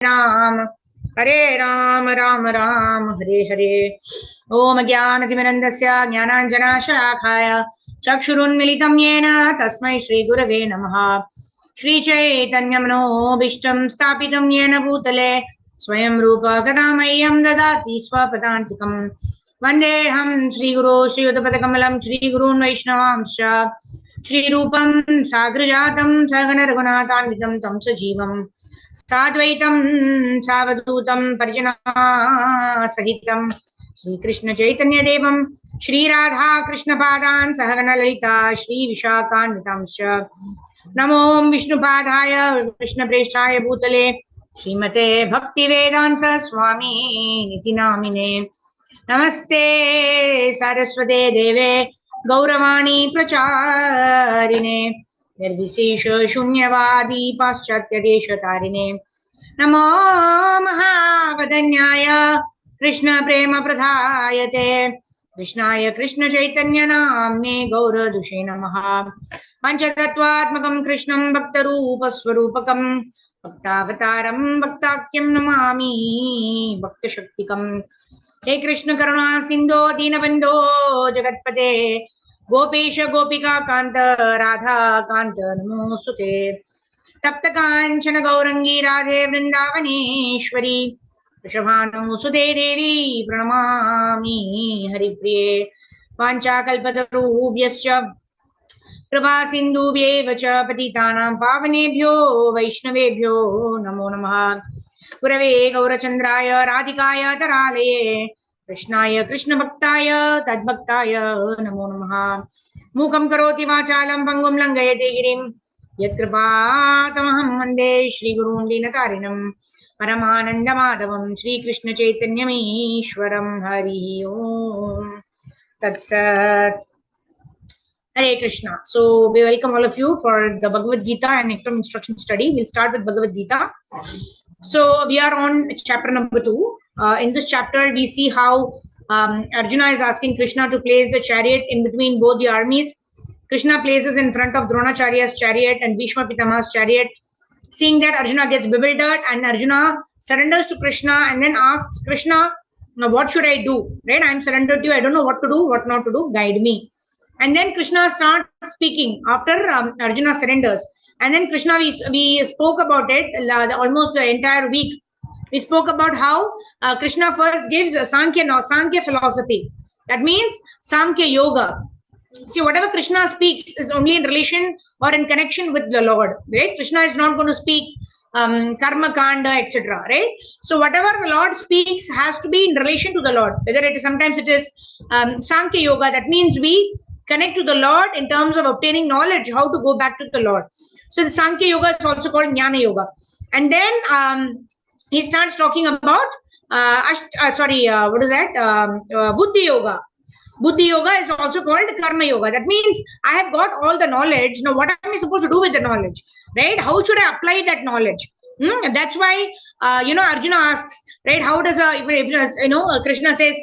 Ram, Hare Ram, Ram Ram, Hare Hare. Om Jnanatimirandasya Jnananjana Shalakaya Chakshurunmilitam Yena Tasmai Shri Gurave Namaha. Shri Chaitanyamano Bhishtam Stapitam Yena Bhutale Swayam Rupa Kadamayam Dadati Swapadantikam Vandeham Shri Guru Shri Udapadakamalam Shri Gurun Vaishnavamsha Shri Rupam Sagrajatam Sagana Raghunatanvitam Tam Sajivam Sadvaitam Savadutam Parjana Sahitam Shri Krishna Chaitanya Devam Shri Radha Krishna Padan Sahagana Lalita Shri Vishakanvitamsha Namo Vishnu Padaya Krishna Preshaya Bhutale Srimate Bhakti Vedanta Swami Niti Namine Namaste Saraswate Deve Gauravani Pracharine Nirvisesha Shunyavadi Paschatya Deshatarine Namo Mahavadanyaya Krishna Prema Pradhayate Krishnaya Krishna Chaitanya Namne Gaura Dushe Namaha Panchatattvatmakam Krishnam Bhaktarupa Swarupakam Bhaktavataram Bhaktakyam Namami Bhakta Shaktikam He Krishna Karuna Sindho Dinabandho Jagatpate Gopesha Gopika Kanta Radha Kanta Namosute Tapta Kanchana Gaurangi Radhe Vrindavaneshwari Vrishabhanu Sude Devi Pranamami Haripriye Pancha Kalpatarubhyascha Prabha Sindhubhyeva cha Patitanam Pavanebhyo Vaishnavebhyo Namo Namaha Purave Gaurachandraya Radhikaya Taralaye Krishnaya Krishna Bhaktaya Tadbhaktaya Namo Namaha Mukam Karoti Vachalam Pangum Langayate Girim Yatkripatamaham Vande Shri Gurun Dinatarinam Paramananda Madhavam Shri Krishna Chaitanyam Ishwaram Hari Om Tatsat Hare Krishna. So we welcome all of you for the Bhagavad Gita and Nectar Instruction Study. We'll start with Bhagavad Gita. So we are on chapter number 2. In this chapter, we see how Arjuna is asking Krishna to place the chariot in between both the armies. Krishna places in front of Dronacharya's chariot and Bhishma Pitamaha's chariot. Seeing that, Arjuna gets bewildered and Arjuna surrenders to Krishna and then asks Krishna, now what should I do? Right? I'm surrendered to you. I don't know what to do, what not to do. Guide me. And then Krishna starts speaking after Arjuna surrenders. And then Krishna, we spoke about it almost the entire week. We spoke about how Krishna first gives Sankhya philosophy. That means Sankhya Yoga. See, whatever Krishna speaks is only in relation or in connection with the Lord. Right? Krishna is not going to speak karma kanda, etc. Right? So whatever the Lord speaks has to be in relation to the Lord. Whether it is sometimes it is Sankhya Yoga. That means we connect to the Lord in terms of obtaining knowledge, how to go back to the Lord. So the Sankhya Yoga is also called Jnana Yoga. And then he starts talking about, what is that? Buddhi Yoga. Buddhi Yoga is also called Karma Yoga. That means I have got all the knowledge. Now, what am I supposed to do with the knowledge? Right? How should I apply that knowledge? That's why, Arjuna asks, right? How does, Krishna says,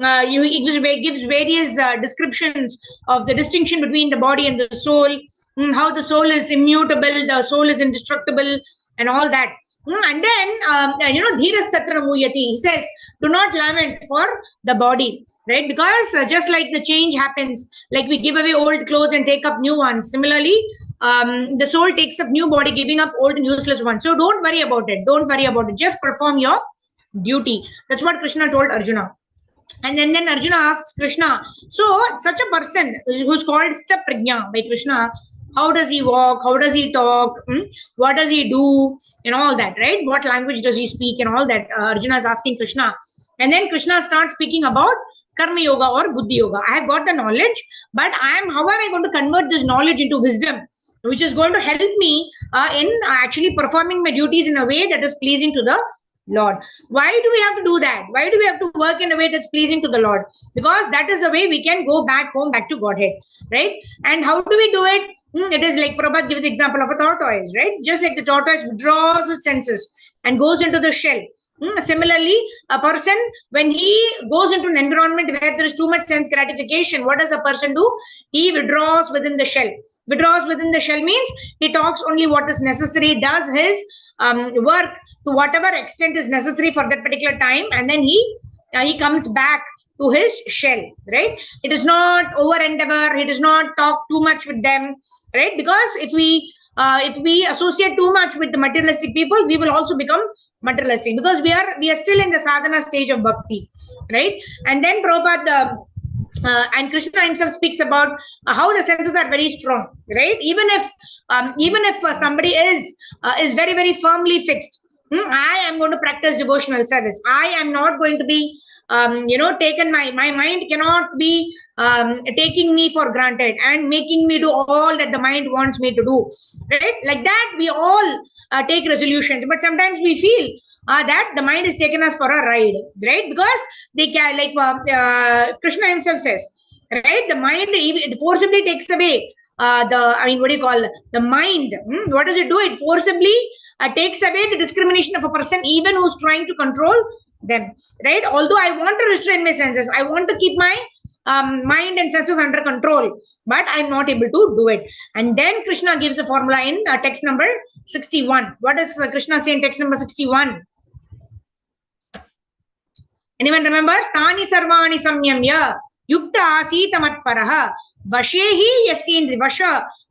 he gives various descriptions of the distinction between the body and the soul, how the soul is immutable, the soul is indestructible, and all that. And then, Dhiras Tatra Muyati, he says, do not lament for the body, right? Because just like the change happens, like we give away old clothes and take up new ones. Similarly, the soul takes up new body, giving up old and useless ones. So don't worry about it. Don't worry about it. Just perform your duty. That's what Krishna told Arjuna. And then Arjuna asks Krishna, so such a person who's called Stha Prajna by Krishna, how does he walk? How does he talk? What does he do? And all that, right? What language does he speak? And all that Arjuna is asking Krishna. And then Krishna starts speaking about Karma Yoga or Buddhi Yoga. I have got the knowledge, but how am I going to convert this knowledge into wisdom, which is going to help me in actually performing my duties in a way that is pleasing to the Lord. Why do we have to do that? Why do we have to work in a way that's pleasing to the Lord? Because that is the way we can go back home, back to Godhead, right? And how do we do it? It is like Prabhupada gives example of a tortoise, right? Just like the tortoise withdraws its senses and goes into the shell. Similarly, a person, when he goes into an environment where there is too much sense gratification, what does a person do? He withdraws within the shell. Withdraws within the shell means he talks only what is necessary, does his work to whatever extent is necessary for that particular time, and then he comes back to his shell, right? It is not over endeavor. He does not talk too much with them, right? Because if we associate too much with the materialistic people, we will also become materialistic, because we are still in the sadhana stage of bhakti, right? And then Prabhupada and Krishna himself speaks about how the senses are very strong, right? Even if somebody is very, very firmly fixed, I am going to practice devotional service, I am not going to be taken, my mind cannot be taking me for granted and making me do all that the mind wants me to do, right? Like that we all take resolutions, but sometimes we feel that the mind is taking us for a ride, right? Because they can, like Krishna himself says, right? The mind forcibly takes away the mind. What does it do? It forcibly takes away the discrimination of a person, even who's trying to control them, right? Although I want to restrain my senses, I want to keep my mind and senses under control, but I'm not able to do it. And then Krishna gives a formula in text number 61. What does Krishna say in text number 61? Anyone remember? Tani sarvani samyamya yukta asita matparaha vashehi yasyendri.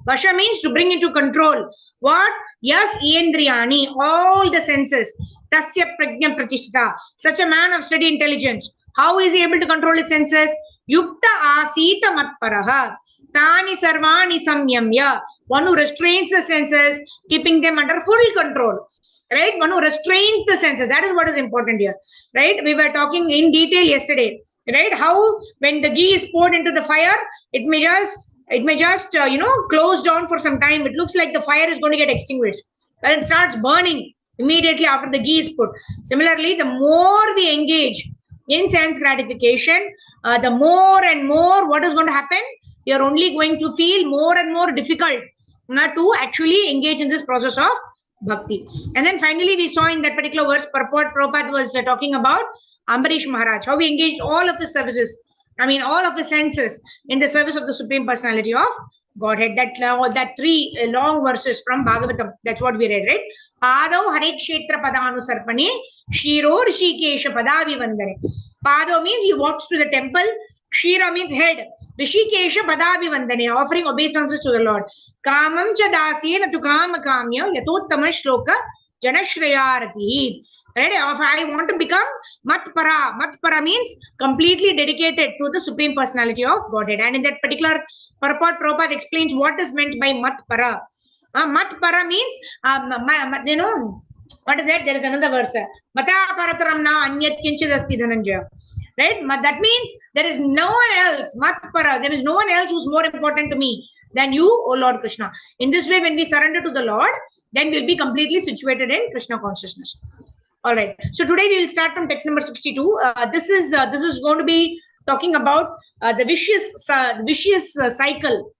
Vasha means to bring into control. What? Yes, yendriyani, all the senses. Tasya prajna pratishtha. Such a man of steady intelligence. How is he able to control his senses? Yukta asita matparaha. Tani sarvani samyamya. One who restrains the senses, keeping them under full control. Right? One who restrains the senses. That is what is important here. Right? We were talking in detail yesterday. Right? How when the ghee is poured into the fire, it may just close down for some time. It looks like the fire is going to get extinguished, but it starts burning immediately after the ghee is put. Similarly, the more we engage in sense gratification, the more and more what is going to happen? We are only going to feel more and more difficult to actually engage in this process of bhakti. And then finally, we saw in that particular verse, Prabhupada was talking about Ambarish Maharaj, how he engaged all of his services, all of his senses in the service of the Supreme Personality of Godhead. That three long verses from Bhagavatam, that's what we read, right? Padav Hare Kshetra Padanu Sarpane Shiro Rishikesha Padavi Vandane. Padav means he walks to the temple. Kshira means head. Rishikesha Padavi Vandane, offering obeisances to the Lord. Kamam cha dasena tu kama kamya yatottama shloka janashrayarati. Right? If I want to become matpara. Matpara means completely dedicated to the Supreme Personality of Godhead. And in that particular purport, Prabhupada explains what is meant by matpara. Matpara means, what is that? There is another verse. Mata parataram na anyat kinchid asti dhananjaya. Right? That means there is no one else, matpara, there is no one else who's more important to me than you, O Lord Krishna. In this way, when we surrender to the Lord, then we'll be completely situated in Krishna consciousness. All right. So today we will start from text number 62. This is going to be talking about the vicious cycle.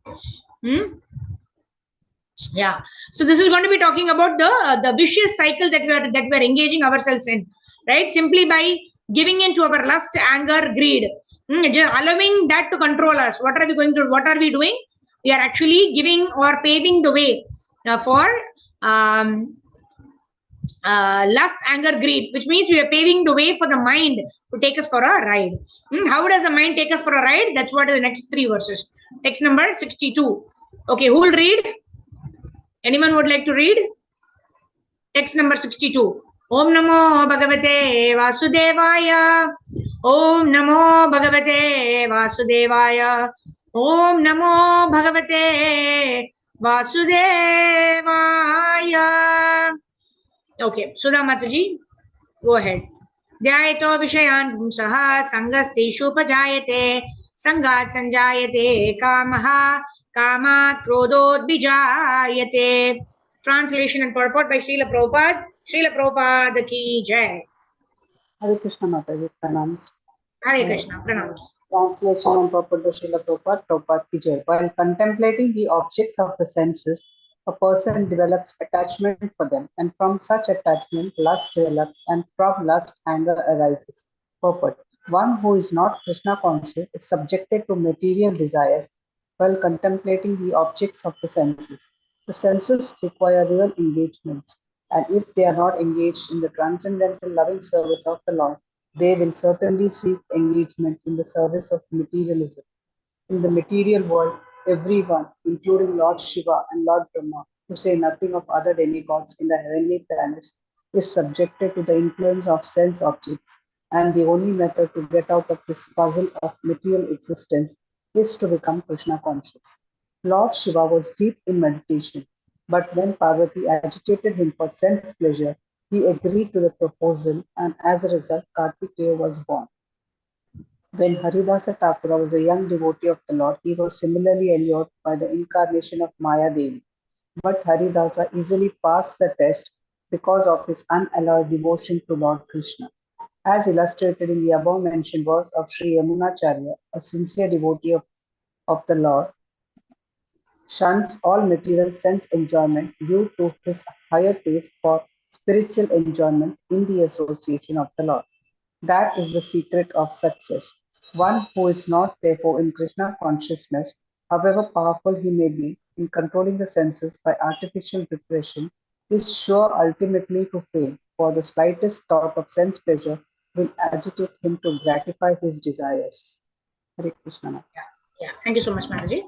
Yeah. So this is going to be talking about the vicious cycle that we are engaging ourselves in, right? Simply by giving in to our lust, anger, greed, just allowing that to control us. What are we doing? We are actually giving or paving the way for lust, anger, greed, which means we are paving the way for the mind to take us for a ride. How does the mind take us for a ride? That's what is the next three verses. Text number 62. Okay, who will read? Anyone would like to read? Text number 62. Om Namo Bhagavate Vasudevaya. Om Namo Bhagavate Vasudevaya. Om Namo Bhagavate Vasudevaya. Okay, Sudha Mataji, go ahead. Dhyayato Vishayan Pumsaha Sangasteshu Pajayate Sangat Sanjayate Kamaha Kamat Krodot Bijayate. Translation and purport by Srila Prabhupada. Srila Prabhupada ki jai. Hare Krishna Mataji, pranams. Hare Krishna, pranams. Translation and purport by Srila Prabhupada, Prabhupada ki jai. While contemplating the objects of the senses, a person develops attachment for them, and from such attachment, lust develops, and from lust, anger arises. Purport. One who is not Krishna conscious is subjected to material desires while contemplating the objects of the senses. The senses require real engagements, and if they are not engaged in the transcendental loving service of the Lord, they will certainly seek engagement in the service of materialism. In the material world, everyone, including Lord Shiva and Lord Brahma, to say nothing of other demigods in the heavenly planets, is subjected to the influence of sense objects, and the only method to get out of this puzzle of material existence is to become Krishna conscious. Lord Shiva was deep in meditation, but when Parvati agitated him for sense pleasure, he agreed to the proposal, and as a result, Kartikeya was born. When Haridasa Thakura was a young devotee of the Lord, he was similarly allured by the incarnation of Maya Devi. But Haridasa easily passed the test because of his unalloyed devotion to Lord Krishna. As illustrated in the above mentioned verse of Sri Yamunacharya, a sincere devotee of the Lord, shuns all material sense enjoyment due to his higher taste for spiritual enjoyment in the association of the Lord. That is the secret of success. One who is not, therefore, in Krishna consciousness, however powerful he may be in controlling the senses by artificial repression, is sure ultimately to fail, for the slightest thought of sense pleasure will agitate him to gratify his desires. Hare Krishna. Yeah, thank you so much, Mataji.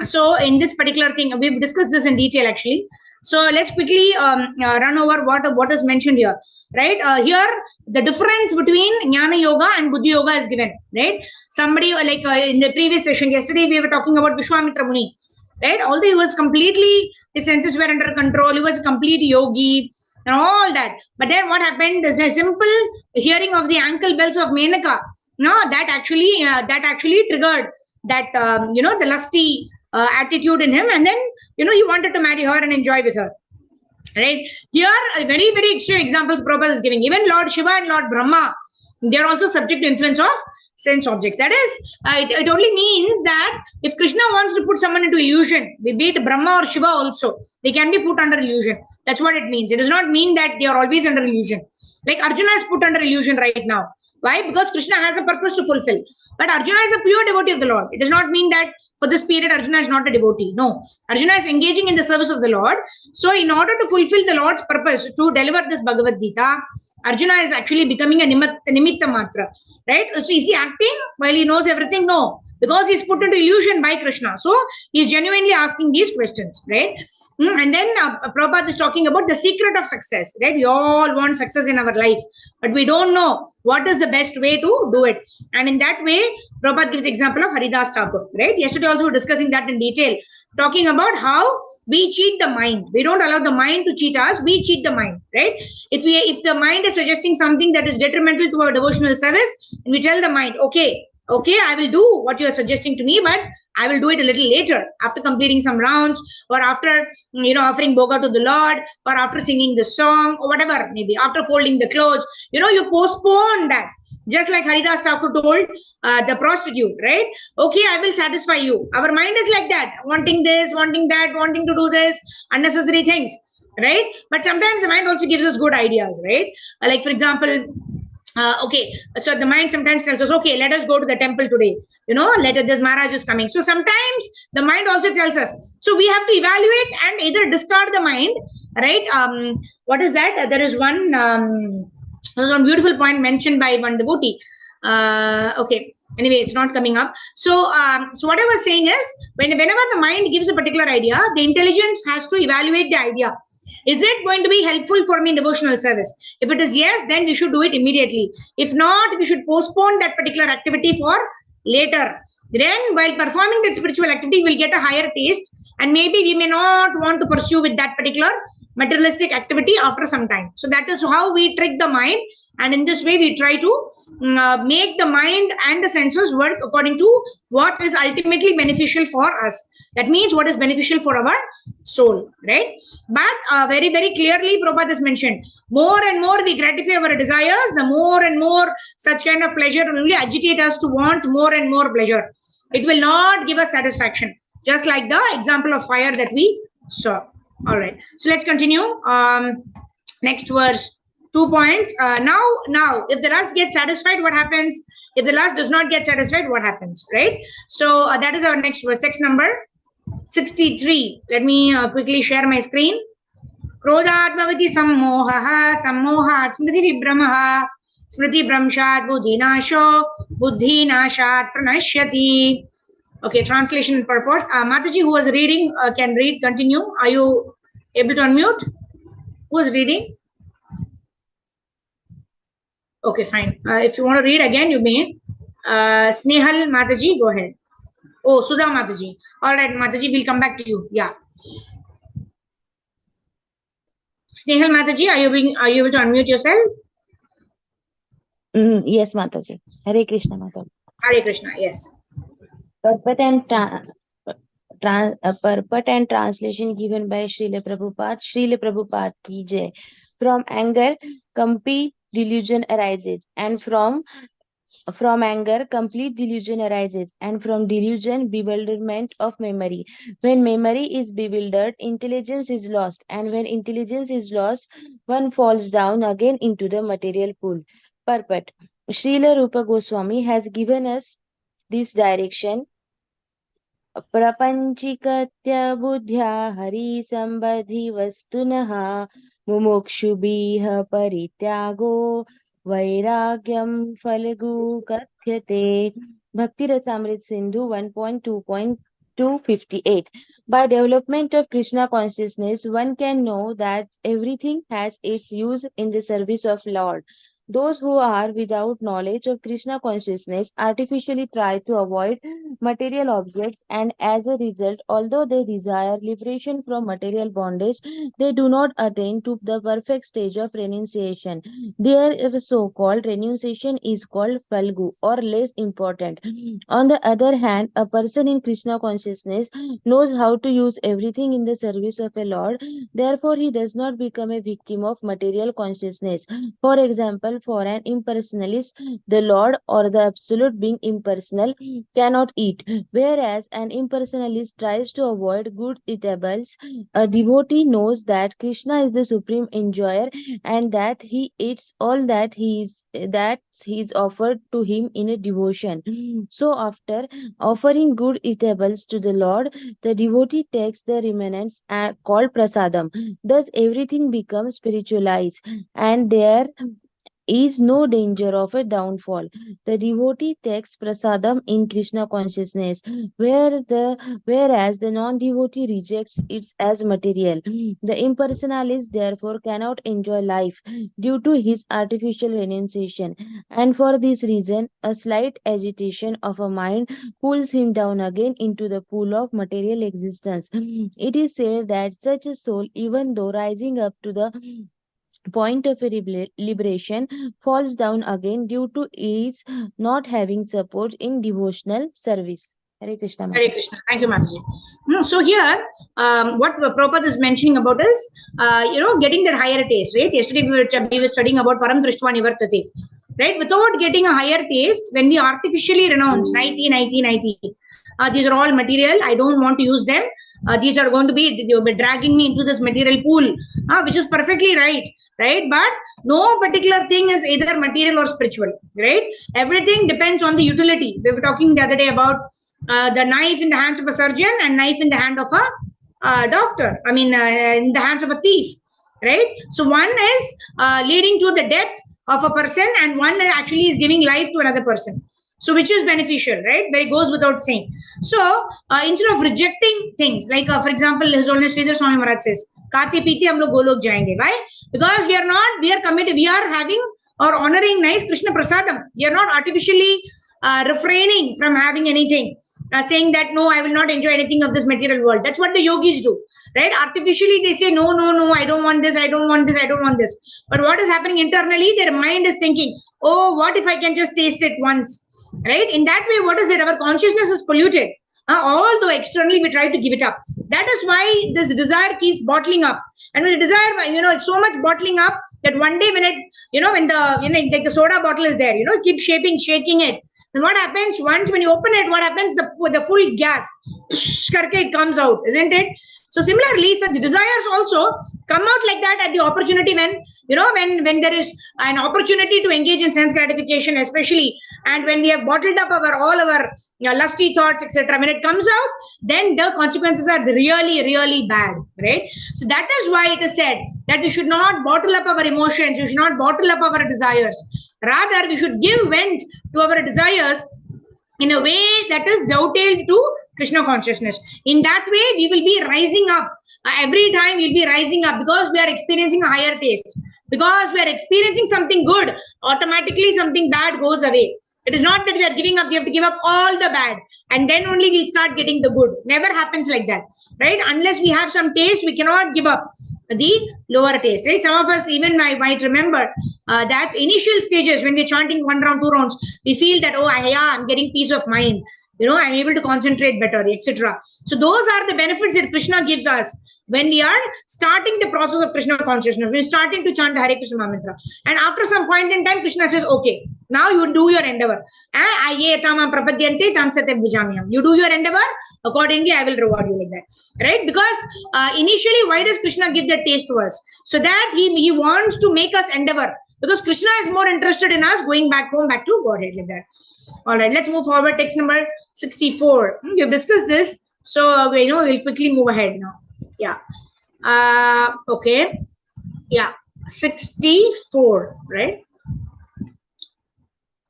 So in this particular thing, we've discussed this in detail actually. So let's quickly run over what is mentioned here, right? Here, the difference between Jnana Yoga and Buddhi Yoga is given, right? Somebody like in the previous session, yesterday we were talking about Vishwamitra Muni, right? Although he was completely, his senses were under control, he was a complete yogi and all that. But then what happened is a simple hearing of the ankle bells of Menaka. No, that actually triggered that the lusty attitude in him, and then he wanted to marry her and enjoy with her, right? Here very very extreme examples Prabhupada is giving. Even Lord Shiva and Lord Brahma, they are also subject to influence of sense objects. That is, it only means that if Krishna wants to put someone into illusion, be it Brahma or Shiva also, they can be put under illusion. That's what it means. It does not mean that they are always under illusion. Like Arjuna is put under illusion right now. Why? Because Krishna has a purpose to fulfill. But Arjuna is a pure devotee of the Lord. It does not mean that for this period Arjuna is not a devotee. No. Arjuna is engaging in the service of the Lord. So in order to fulfill the Lord's purpose to deliver this Bhagavad Gita, Arjuna is actually becoming a nimitta matra, right? So is he acting while he knows everything? No, because he's put into illusion by Krishna. So he's genuinely asking these questions, right? And then Prabhupada is talking about the secret of success, right? We all want success in our life, but we don't know what is the best way to do it. And in that way, Prabhupada gives example of Haridas Thakur, right? Yesterday also we were discussing that in detail, talking about how we cheat the mind. We don't allow the mind to cheat us. We cheat the mind, right? If the mind is suggesting something that is detrimental to our devotional service, and we tell the mind, okay, I will do what you are suggesting to me, but I will do it a little later, after completing some rounds, or after offering boga to the Lord, or after singing the song, or whatever, maybe after folding the clothes. You postpone that. Just like Haridas Thakur told the prostitute, right? Okay, I will satisfy you. Our mind is like that, wanting this, wanting that, wanting to do this, unnecessary things, right? But sometimes the mind also gives us good ideas, right? Like for example, okay, so the mind sometimes tells us, okay, let us go to the temple today. This Maharaj is coming. So sometimes the mind also tells us. So we have to evaluate and either discard the mind, right? What is that? There is one beautiful point mentioned by one devotee. Okay, anyway, it's not coming up. So what I was saying is, whenever the mind gives a particular idea, the intelligence has to evaluate the idea. Is it going to be helpful for me in devotional service? If it is yes, then we should do it immediately. If not, we should postpone that particular activity for later. Then while performing that spiritual activity, we'll get a higher taste, and maybe we may not want to pursue with that particular materialistic activity after some time. So that is how we trick the mind, and in this way we try to make the mind and the senses work according to what is ultimately beneficial for us. That means what is beneficial for our soul, right? But very very clearly Prabhupada has mentioned, more and more we gratify our desires, the more and more such kind of pleasure will only agitate us to want more and more pleasure. It will not give us satisfaction, just like the example of fire that we saw. All right. So let's continue. Next verse, 2 point. Now, if the lust gets satisfied, what happens? If the lust does not get satisfied, what happens? Right. So that is our next verse. Text number 63. Let me quickly share my screen. क्रोधात्मवति सम्मोहः सम्मोहात् स्मृतिविभ्रमः स्मृतिभ्रंशात् बुद्धिनाशो बुद्धिनाशात् प्रणश्यति. Okay, translation and purport. Mataji, who was reading, can read. Continue. Are you able to unmute? Who is reading? Okay, fine. If you want to read again, you may. Snehal Mataji, go ahead. Oh, Sudha Mataji. All right, Mataji, we'll come back to you. Yeah. Snehal Mataji, are you able to unmute yourself? Yes, Mataji. Hare Krishna, Mataji. Hare Krishna, yes. Purport and translation given by Srila Prabhupada. Srila Prabhupada ki jai. From anger, complete delusion arises, and from anger, complete delusion arises, and from delusion, bewilderment of memory. When memory is bewildered, intelligence is lost, and when intelligence is lost, one falls down again into the material pool. Purport. Srila Rupa Goswami has given us this direction. प्रपञ्चिकत्य बुद्ध्या हरिसम्बद्धि वस्तुनः मुमुक्षुभिः परित्यागो वैराग्यं फलगु कथ्यते. Bhakti Rasamrit Sindhu 1.2.258. By development of Krishna consciousness, one can know that everything has its use in the service of Lord. Those who are without knowledge of Krishna consciousness artificially try to avoid material objects, and as a result, although they desire liberation from material bondage, they do not attain to the perfect stage of renunciation. Their so-called renunciation is called falgu, or less important. On the other hand, a person in Krishna consciousness knows how to use everything in the service of a Lord. Therefore, he does not become a victim of material consciousness. For example, for an impersonalist, the Lord or the absolute being impersonal cannot eat, whereas an impersonalist tries to avoid good eatables. A devotee knows that Krishna is the supreme enjoyer and that he eats all that is offered to him in a devotion. So after offering good eatables to the Lord, the devotee takes the remnants called prasadam. Thus everything becomes spiritualized, and there is no danger of a downfall. The devotee takes prasadam in Krishna consciousness, whereas the non-devotee rejects it as material. The impersonalist therefore cannot enjoy life due to his artificial renunciation, and for this reason, a slight agitation of a mind pulls him down again into the pool of material existence. It is said that such a soul, even though rising up to the point of a liberation, falls down again due to its not having support in devotional service. Hare Krishna. Hare Krishna. Thank you, Mataji. So here, what Prabhupada is mentioning about is, getting that higher taste, right? Yesterday we were studying about Param Drishtva Nivartate, right? Without getting a higher taste, when we artificially renounce 90, these are all material, I don't want to use them. These are going to be, they'll be dragging me into this material pool, which is perfectly right? But no particular thing is either material or spiritual, right? Everything depends on the utility. We were talking the other day about the knife in the hands of a surgeon and knife in the hand of a doctor. I mean, in the hands of a thief, right? So one is leading to the death of a person, and one actually is giving life to another person. So which is beneficial, right? But it goes without saying. So instead of rejecting things, like for example, His Holiness Sridhar Swami Maharaj says, "Kate piti hum log golok jayenge." Why? Because we are committed, we are having or honoring nice Krishna Prasadam. We are not artificially refraining from having anything, saying that no, I will not enjoy anything of this material world. That's what the yogis do, right? Artificially they say no, I don't want this, I don't want this, I don't want this. But what is happening internally? Their mind is thinking, oh, what if I can just taste it once, right? In that way, what is it? Our consciousness is polluted. Although externally we try to give it up. That is why this desire keeps bottling up. And when the desire, it's so much bottling up that one day when it, when the, like the soda bottle is there, keep shaking it. Then what happens? Once when you open it, what happens? The full gas, it comes out, isn't it? So similarly, such desires also come out like that at the opportunity when, when there is an opportunity to engage in sense gratification, especially, and when we have bottled up all our lusty thoughts, etc. When it comes out, then the consequences are really, really bad, right? So that is why it is said that we should not bottle up our emotions, we should not bottle up our desires. Rather, we should give vent to our desires in a way that is dovetailed to Krishna consciousness. In that way, we will be rising up. Every time we'll be rising up because we are experiencing a higher taste. Because we are experiencing something good, automatically something bad goes away. It is not that we are giving up, we have to give up all the bad and then only we'll start getting the good. Never happens like that, right? Unless we have some taste, we cannot give up the lower taste, right? Some of us even might remember that initial stages when we're chanting 1 round, 2 rounds, we feel that, I'm getting peace of mind. I'm able to concentrate better, etc. So those are the benefits that Krishna gives us when we are starting the process of Krishna consciousness. We're starting to chant the Hare Krishna mantra. And after some point in time, Krishna says, okay, now you do your endeavor. You do your endeavor, accordingly I will reward you, like that. Right? Because initially, why does Krishna give that taste to us? So that he wants to make us endeavor. Because Krishna is more interested in us going back home, back to Godhead, like that. All right, let's move forward. Text number 64. We've discussed this. So, we'll quickly move ahead now. Yeah. Okay. Yeah. 64, right?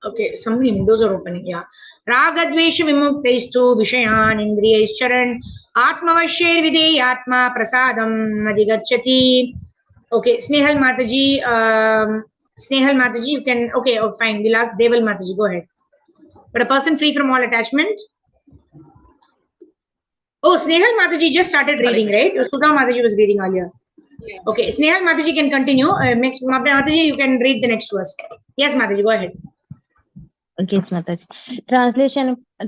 Okay. Some windows are opening. Yeah. Ragadvesha vimuktaistu vishayan indriyaicharan atmavasher videyatma prasadam madhigacchati. Okay. Snehal Mataji, you can, okay, fine. We'll ask Deval Mataji. Go ahead. But a person free from all attachment. Oh, Snehal Mataji just started reading, right? Sudha Mataji was reading earlier. Yeah. Okay, Snehal Mataji can continue. Next, Mataji, you can read the next verse. Yes, Mataji, go ahead. Yes, Mataji.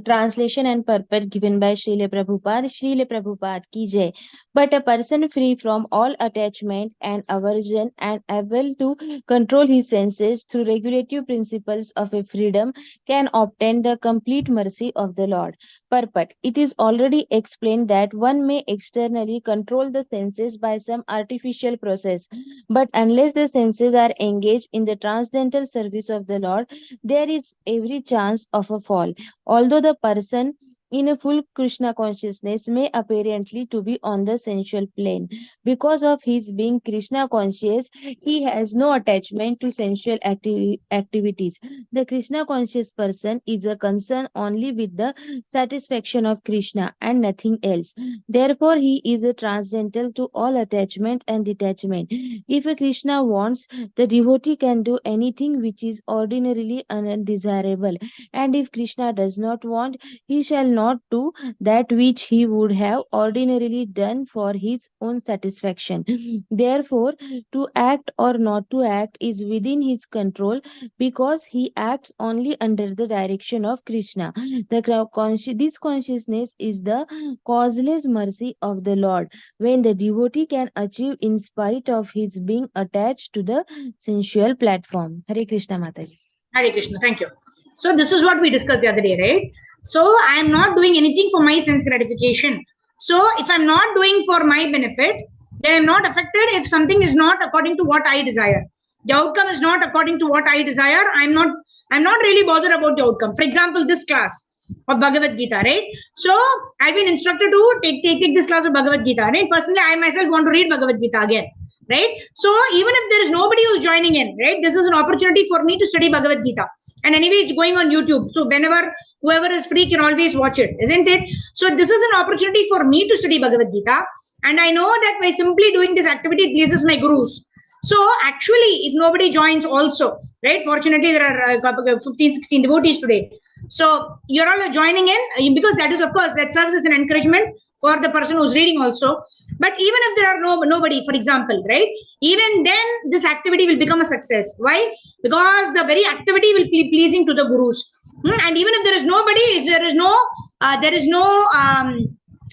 Translation and purport given by Srila Prabhupada ki jai. But a person free from all attachment and aversion and able to control his senses through regulative principles of a freedom can obtain the complete mercy of the Lord. Purport. It is already explained that one may externally control the senses by some artificial process, but unless the senses are engaged in the transcendental service of the Lord, there is every chance of a fall. Although the person in a full Krishna consciousness may apparently to be on the sensual plane. Because of his being Krishna conscious, he has no attachment to sensual activities. The Krishna conscious person is a concern only with the satisfaction of Krishna and nothing else. Therefore, he is a transcendental to all attachment and detachment. If a Krishna wants, the devotee can do anything which is ordinarily undesirable. And if Krishna does not want, he shall not do that which he would have ordinarily done for his own satisfaction. Therefore, to act or not to act is within his control because he acts only under the direction of Krishna. This consciousness is the causeless mercy of the Lord when the devotee can achieve in spite of his being attached to the sensual platform. Hare Krishna Mataji. Hare Krishna, thank you. So this is what we discussed the other day, right? So I am not doing anything for my sense gratification. So if I'm not doing for my benefit, then I'm not affected if something is not according to what I desire. The outcome is not according to what I desire. I'm not really bothered about the outcome. For example, this class of Bhagavad Gita, right? So I've been instructed to take this class of Bhagavad Gita, right? Personally, I myself want to read Bhagavad Gita again, right? So even if there is nobody who's joining in, right, this is an opportunity for me to study Bhagavad Gita. And anyway, it's going on YouTube. So whenever whoever is free can always watch it, isn't it? So this is an opportunity for me to study Bhagavad Gita. And I know that by simply doing this activity, it pleases my gurus. So actually, if nobody joins also, right, fortunately, there are 15, 16 devotees today. So you're all joining in because that is, of course, that serves as an encouragement for the person who's reading also. But even if there are nobody, for example, right, even then this activity will become a success. Why? Because the very activity will be pleasing to the gurus. And even if there is nobody, if there is no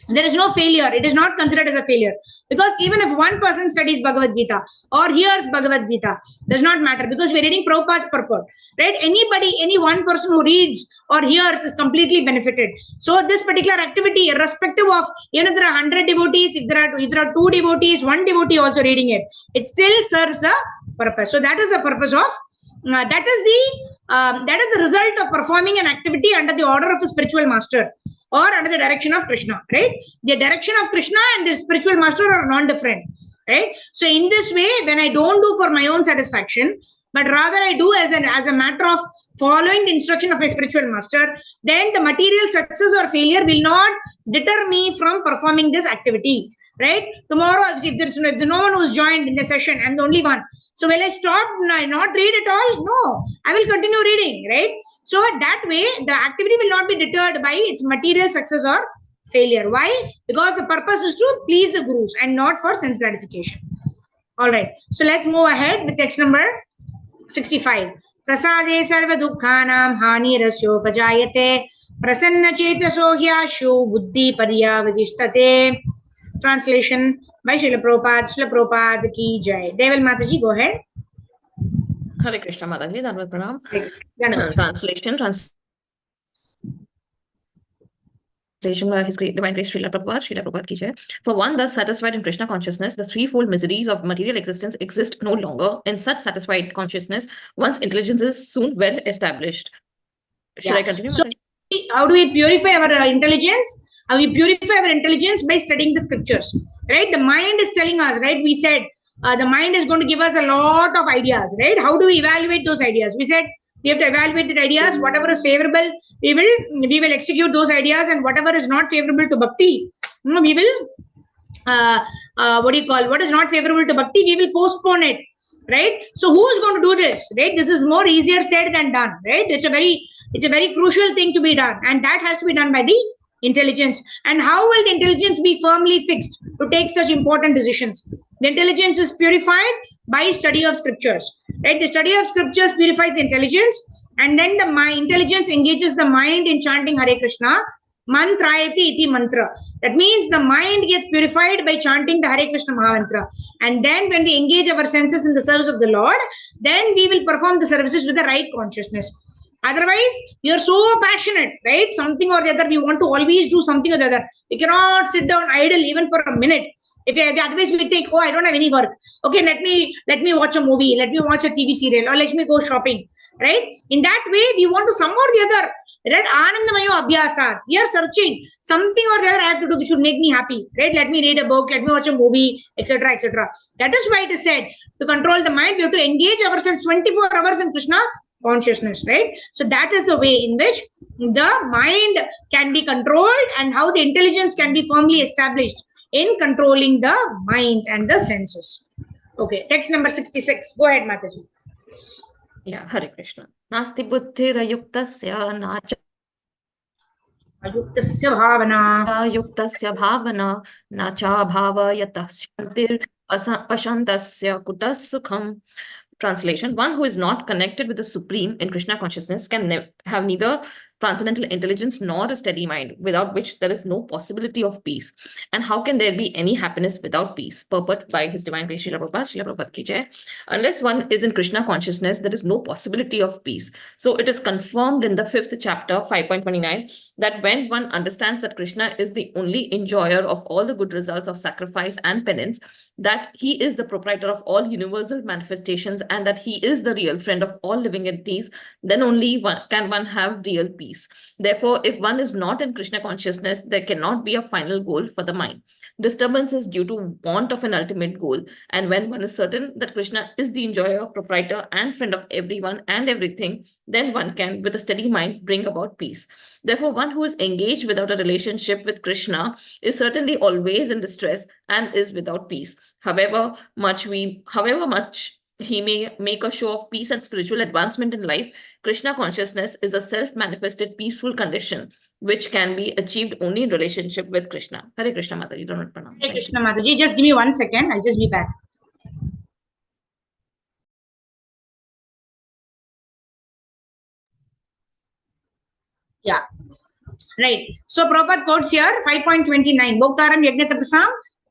There is no failure. It is not considered as a failure, because even if one person studies Bhagavad Gita or hears Bhagavad Gita, does not matter, because we're reading Prabhupada's purport, right? Anybody, any one person who reads or hears is completely benefited. So this particular activity, irrespective of, even if there are 100 devotees, if there are 2 devotees, 1 devotee also reading it, it still serves the purpose. So that is the purpose of that is the result of performing an activity under the order of a spiritual master or under the direction of Krishna, right? The direction of Krishna and the spiritual master are non-different, right? So in this way, when I don't do for my own satisfaction, but rather I do as a matter of following the instruction of a spiritual master, then the material success or failure will not deter me from performing this activity, right? Tomorrow, if there's no one who's joined in the session, I'm the only one. So will I stop, not read at all? No, I will continue reading, right? So that way, the activity will not be deterred by its material success or failure. Why? Because the purpose is to please the gurus and not for sense gratification. All right. So let's move ahead with text number 65. Prasade sarva dukkhanam hani rasyopajayate prasanna chetaso hyashu buddhi paryavadishtate. Translation by Srila Prabhupada. Srila Prabhupada ki jai. Deval Mataji, go ahead. Hare Krishna Mataji, Dhanavad Pranam. Translation by His Divine Grace Srila Prabhupada ki jai. For one thus satisfied in Krishna consciousness, the threefold miseries of material existence exist no longer. In such satisfied consciousness, one's intelligence is soon well established. Should I continue? So, how do we purify our intelligence? We purify our intelligence by studying the scriptures, right? The mind is telling us, right? We said the mind is going to give us a lot of ideas, right? How do we evaluate those ideas? We said we have to evaluate the ideas. Whatever is favorable, we will execute those ideas, and whatever is not favorable to bhakti, we will what is not favorable to bhakti, we will postpone it, right? So who is going to do this, right? This is more easier said than done, right? It's a very crucial thing to be done, and that has to be done by the intelligence. And how will the intelligence be firmly fixed to take such important decisions? The intelligence is purified by study of scriptures, right? The study of scriptures purifies the intelligence, and then the intelligence engages the mind in chanting Hare Krishna. Mantrayati iti mantra. That means the mind gets purified by chanting the Hare Krishna Mahamantra. And then when we engage our senses in the service of the Lord, then we will perform the services with the right consciousness. Otherwise, we are so passionate, right? Something or the other, we want to always do something or the other. We cannot sit down idle even for a minute. Otherwise we think, oh, I don't have any work. Okay, let me watch a movie, let me watch a TV serial, or let me go shopping, right? In that way, we want to some or the other. Right? Anandamayo abhyasa. We are searching something or the other I have to do which should make me happy, right? Let me read a book, let me watch a movie, etc., etc. That is why it is said to control the mind, we have to engage ourselves 24 hours in Krishna consciousness, right? So that is the way in which the mind can be controlled and how the intelligence can be firmly established in controlling the mind and the senses. Okay, text number 66. Go ahead, Mataji. Yeah, Hare Krishna. Nasti buddhirayuktasya nacha ayuktasya bhavana ayuktasya bhavana nacha bhavayatah shantir ashantasya kutas sukham. Translation: one who is not connected with the Supreme in Krishna consciousness can have neither transcendental intelligence nor a steady mind, without which there is no possibility of peace. And how can there be any happiness without peace? Purport by His Divine Grace Srila Prabhupada ki jai. Unless one is in Krishna consciousness, there is no possibility of peace. So it is confirmed in the 5th chapter, 5.29, that when one understands that Krishna is the only enjoyer of all the good results of sacrifice and penance, that he is the proprietor of all universal manifestations, and that he is the real friend of all living entities, then only can one have real peace. Therefore, if one is not in Krishna consciousness, there cannot be a final goal for the mind. Disturbance is due to want of an ultimate goal. And when one is certain that Krishna is the enjoyer, proprietor, and friend of everyone and everything, then one can, with a steady mind, bring about peace. Therefore, one who is engaged without a relationship with Krishna is certainly always in distress and is without peace. However much he may make a show of peace and spiritual advancement in life, Krishna consciousness is a self-manifested peaceful condition which can be achieved only in relationship with Krishna. Hare Krishna Mataji, don't pronounce. Hare Krishna Mataji, just give me 1 second, I'll just be back. Yeah. Right. So Prabhupada quotes here 5.29. Bhoktaram Yagnatapasam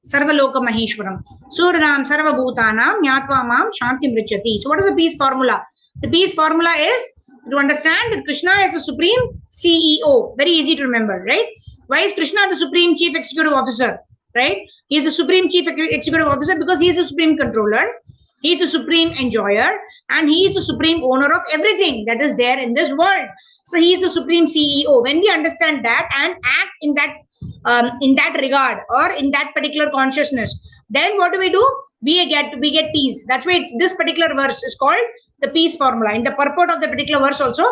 Sarvaloka Maheshwaram. Suradam Sarvabhutanam Nyatva Mam Shanti Mrichati. So what is the peace formula? The peace formula is to understand that Krishna is the supreme CEO. Very easy to remember, right? Why is Krishna the supreme chief executive officer? Right? He is the supreme chief executive officer because he is the supreme controller. He is the supreme enjoyer and he is the supreme owner of everything that is there in this world. So he is the supreme CEO. When we understand that and act in that regard or in that particular consciousness, then what do? We get peace. That's why this particular verse is called the peace formula. In the purport of the particular verse also,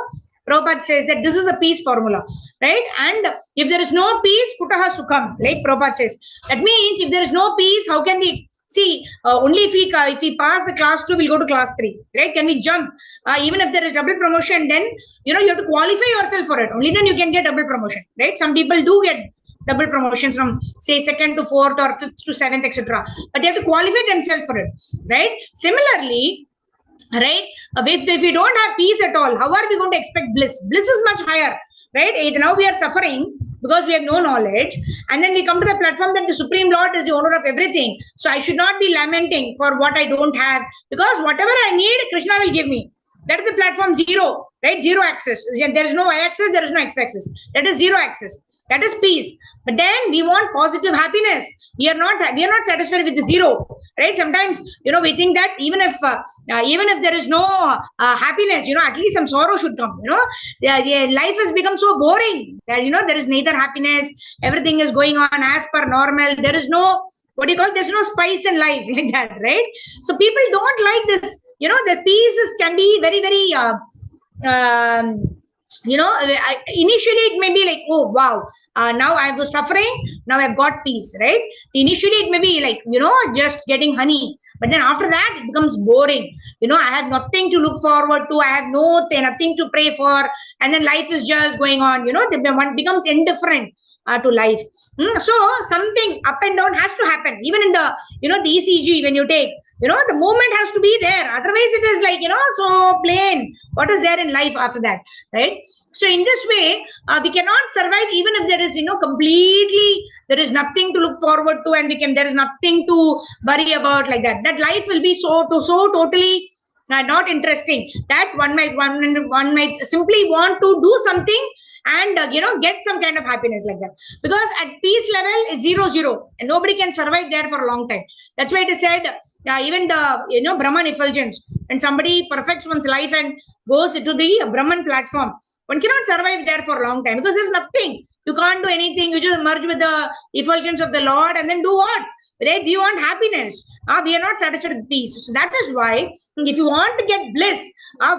Prabhupada says that this is a peace formula, right? And if there is no peace, kutaha sukham, like Prabhupada says. That means if there is no peace, how can we see? Only if we pass the class 2, we'll go to class 3, right? Can we jump? Even if there is double promotion, then you have to qualify yourself for it. Only then you can get double promotion, right? Some people do get double promotions from say 2nd to 4th or 5th to 7th, etc. But they have to qualify themselves for it, right? Similarly, right, if we don't have peace at all, how are we going to expect bliss? Bliss is much higher, right? Now we are suffering because we have no knowledge, and then we come to the platform that the Supreme Lord is the owner of everything. So I should not be lamenting for what I don't have, because whatever I need, Krishna will give me. That is the platform 0, right? 0 access. There is no y-axis, there is no x-axis. That is 0 access. That is peace. But then we want positive happiness. We are not satisfied with the 0, right? Sometimes we think that even if there is no happiness, at least some sorrow should come. Life has become so boring that there is neither happiness. Everything is going on as per normal. There is no there's no spice in life, like that, right? So people don't like this. The pieces can be very, very initially it may be like, oh wow, now I was suffering, now I've got peace, right? Initially it may be like just getting honey, but then after that it becomes boring. I have nothing to look forward to, I have nothing to pray for, and then life is just going on. One becomes indifferent to life. So something up and down has to happen. Even in the the ECG, when you take, the movement has to be there, otherwise it is like so plain. What is there in life after that, right? So in this way, we cannot survive even if there is completely, there is nothing to look forward to, and there is nothing to worry about, like that. That life will be so totally not interesting, that one might simply want to do something and get some kind of happiness, like that. Because at peace level it's 0 and nobody can survive there for a long time. That's why it is said, even the Brahman effulgence, when somebody perfects one's life and goes into the Brahman platform, one cannot survive there for a long time, because there's nothing. You can't do anything. You just merge with the effulgence of the Lord and then do what? Right? We want happiness. We are not satisfied with peace. So that is why if you want to get bliss,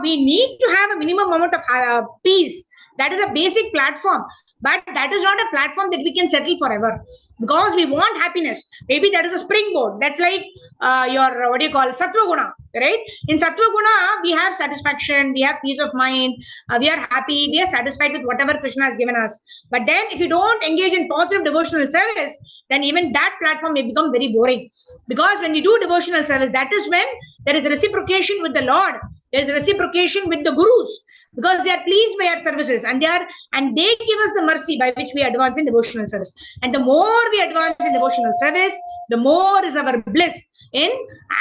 we need to have a minimum amount of peace. That is a basic platform. But that is not a platform that we can settle forever, because we want happiness. Maybe that is a springboard. That's like your Sattva Guna, right? In Sattva Guna, we have satisfaction, we have peace of mind, we are happy, we are satisfied with whatever Krishna has given us. But then if you don't engage in positive devotional service, then even that platform may become very boring. Because when we do devotional service, that is when there is reciprocation with the Lord, there is reciprocation with the Gurus, because they are pleased by our services, and they give us the mercy by which we advance in devotional service. And the more we advance in devotional service, the more is our bliss in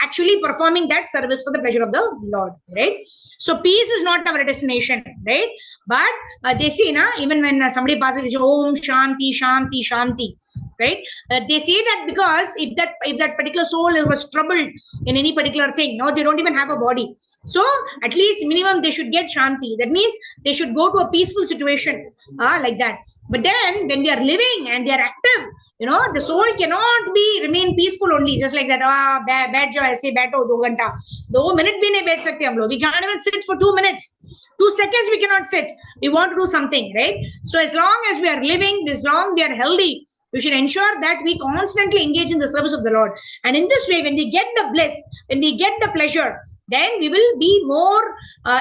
actually performing that service for the pleasure of the Lord, right? So peace is not our destination, right? But they say, even when somebody passes, they say, Om Shanti, Shanti, Shanti, right? They say that because if that particular soul was troubled in any particular thing, they don't even have a body. So at least minimum they should get Shanti. That means they should go to a peaceful situation, like that. But then when we are living and we are active, the soul cannot remain peaceful only, just like that. Bad jo aise baito 2 ghanta, 2 minute bhi nahi baith sakte hum log. We can't even sit for 2 minutes. 2 seconds we cannot sit. We want to do something, right? So as long as we are living, as long we are healthy, we should ensure that we constantly engage in the service of the Lord. And in this way, when we get the bliss, when we get the pleasure, then we will be more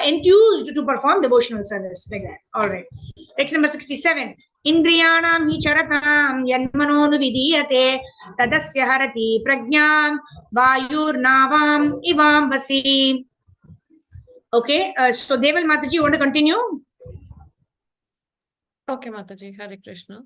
enthused to perform devotional service, like that. All right. Text number 67. Indriyanam hi charatam yanmanonu vidiyate tadasya harati prajnam vayur navam ivam vasi. Okay. So Deval Mataji, you want to continue? Okay, Mataji, Hare Krishna.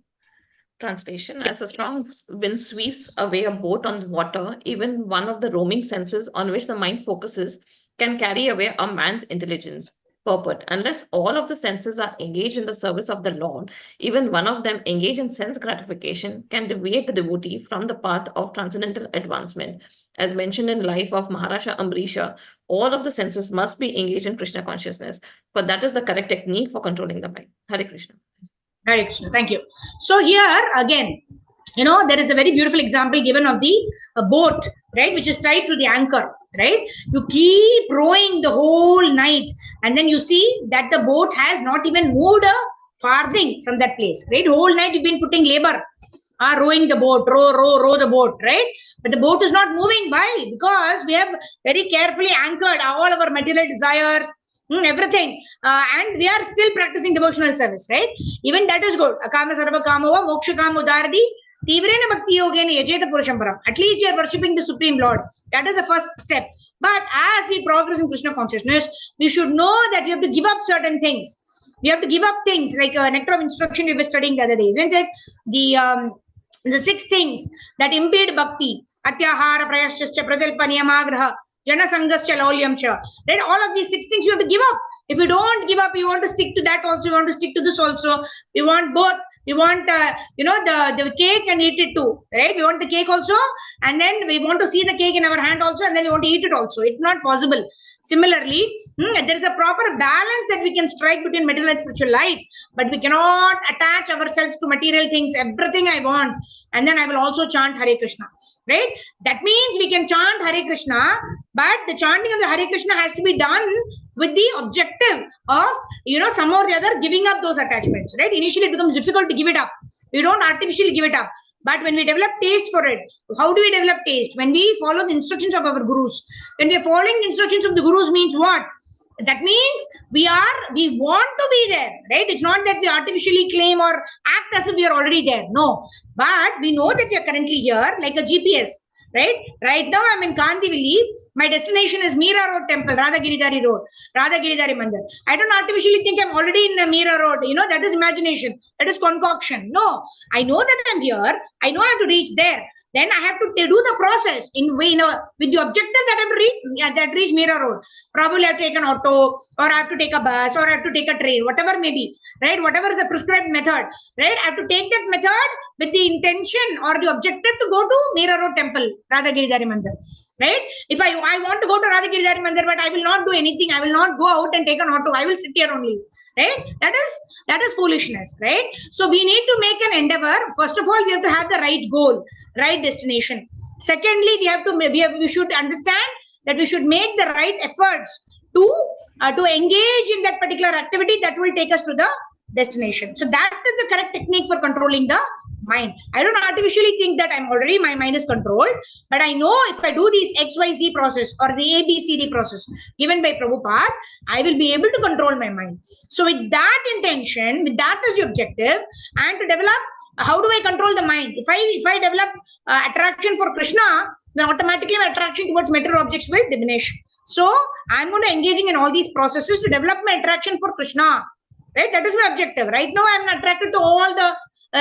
Translation: as a strong wind sweeps away a boat on the water, even one of the roaming senses on which the mind focuses can carry away a man's intelligence. Purport: unless all of the senses are engaged in the service of the Lord, even one of them engaged in sense gratification can deviate the devotee from the path of transcendental advancement. As mentioned in Life of Maharaja Ambrisha, all of the senses must be engaged in Krishna consciousness, for that is the correct technique for controlling the mind. Hare Krishna. Hare Krishna. Thank you. So here again, there is a very beautiful example given of the boat, right, which is tied to the anchor, right? You keep rowing the whole night, and then you see that the boat has not even moved a farthing from that place, right? Whole night you've been putting labor, rowing the boat, row the boat, right? But the boat is not moving. Why? Because we have very carefully anchored all our material desires, everything, and we are still practicing devotional service, right? Even that is good. Akama sarva kamova moksha kamo dardi tivrena bhakti yogena yajeta purusham param. At least we are worshipping the Supreme Lord. That is the first step. But as we progress in Krishna consciousness, we should know that we have to give up certain things. We have to give up things like nectar of instruction we were studying the other day, isn't it? The 6 things that impede bhakti: atyahara, prayashcha, prajalpa, niyamagraha, jana sangascha, laulyamcha. Right? All of these 6 things you have to give up. If you don't give up, you want to stick to that also, you want to stick to this also. We want both. We want, the cake and eat it too, right? We want the cake also, and then we want to see the cake in our hand also, and then we want to eat it also. It's not possible. Similarly, there is a proper balance that we can strike between material and spiritual life, but we cannot attach ourselves to material things. Everything I want, and then I will also chant Hare Krishna, right? That means we can chant Hare Krishna, but the chanting of the Hare Krishna has to be done with the objective of, some or the other giving up those attachments, right? Initially it becomes difficult to give it up. We don't artificially give it up. But when we develop taste for it, how do we develop taste? When we follow the instructions of our gurus. When we are following the instructions of the gurus means what? That means we want to be there, right? It's not that we artificially claim or act as if we are already there. No. But we know that we are currently here like a GPS. Right? Right now I'm in Kandivali. My destination is Meera Road Temple, Radha Giridhari Road, Radha Giridhari Mandir. I don't artificially think I'm already in Meera Road. That is imagination. That is concoction. No, I know that I'm here. I know I have to reach there. Then I have to do the process with the objective that I have to reach Meera Road. Probably I have to take an auto, or I have to take a bus, or I have to take a train, whatever may be, right? Whatever is the prescribed method, right? I have to take that method with the intention or the objective to go to Meera Road Temple, Radha Giridhari Mandir, right? If I want to go to Radha Giridhari Mandir, but I will not do anything, I will not go out and take an auto, I will sit here only, right? That is foolishness, right? So we need to make an endeavor. First of all, we have to have the right goal, right destination. Secondly, we should understand that we should make the right efforts to engage in that particular activity that will take us to the destination. So that is the correct technique for controlling the mind. I don't artificially think that my mind is controlled, but I know if I do this XYZ process or the ABCD process given by Prabhupada, I will be able to control my mind. So with that intention, with that as the objective, and to develop, how do I control the mind? If I develop attraction for Krishna, then automatically my attraction towards material objects will diminish. So I'm going to engaging in all these processes to develop my attraction for Krishna. Right? That is my objective. Right now, I'm attracted to all the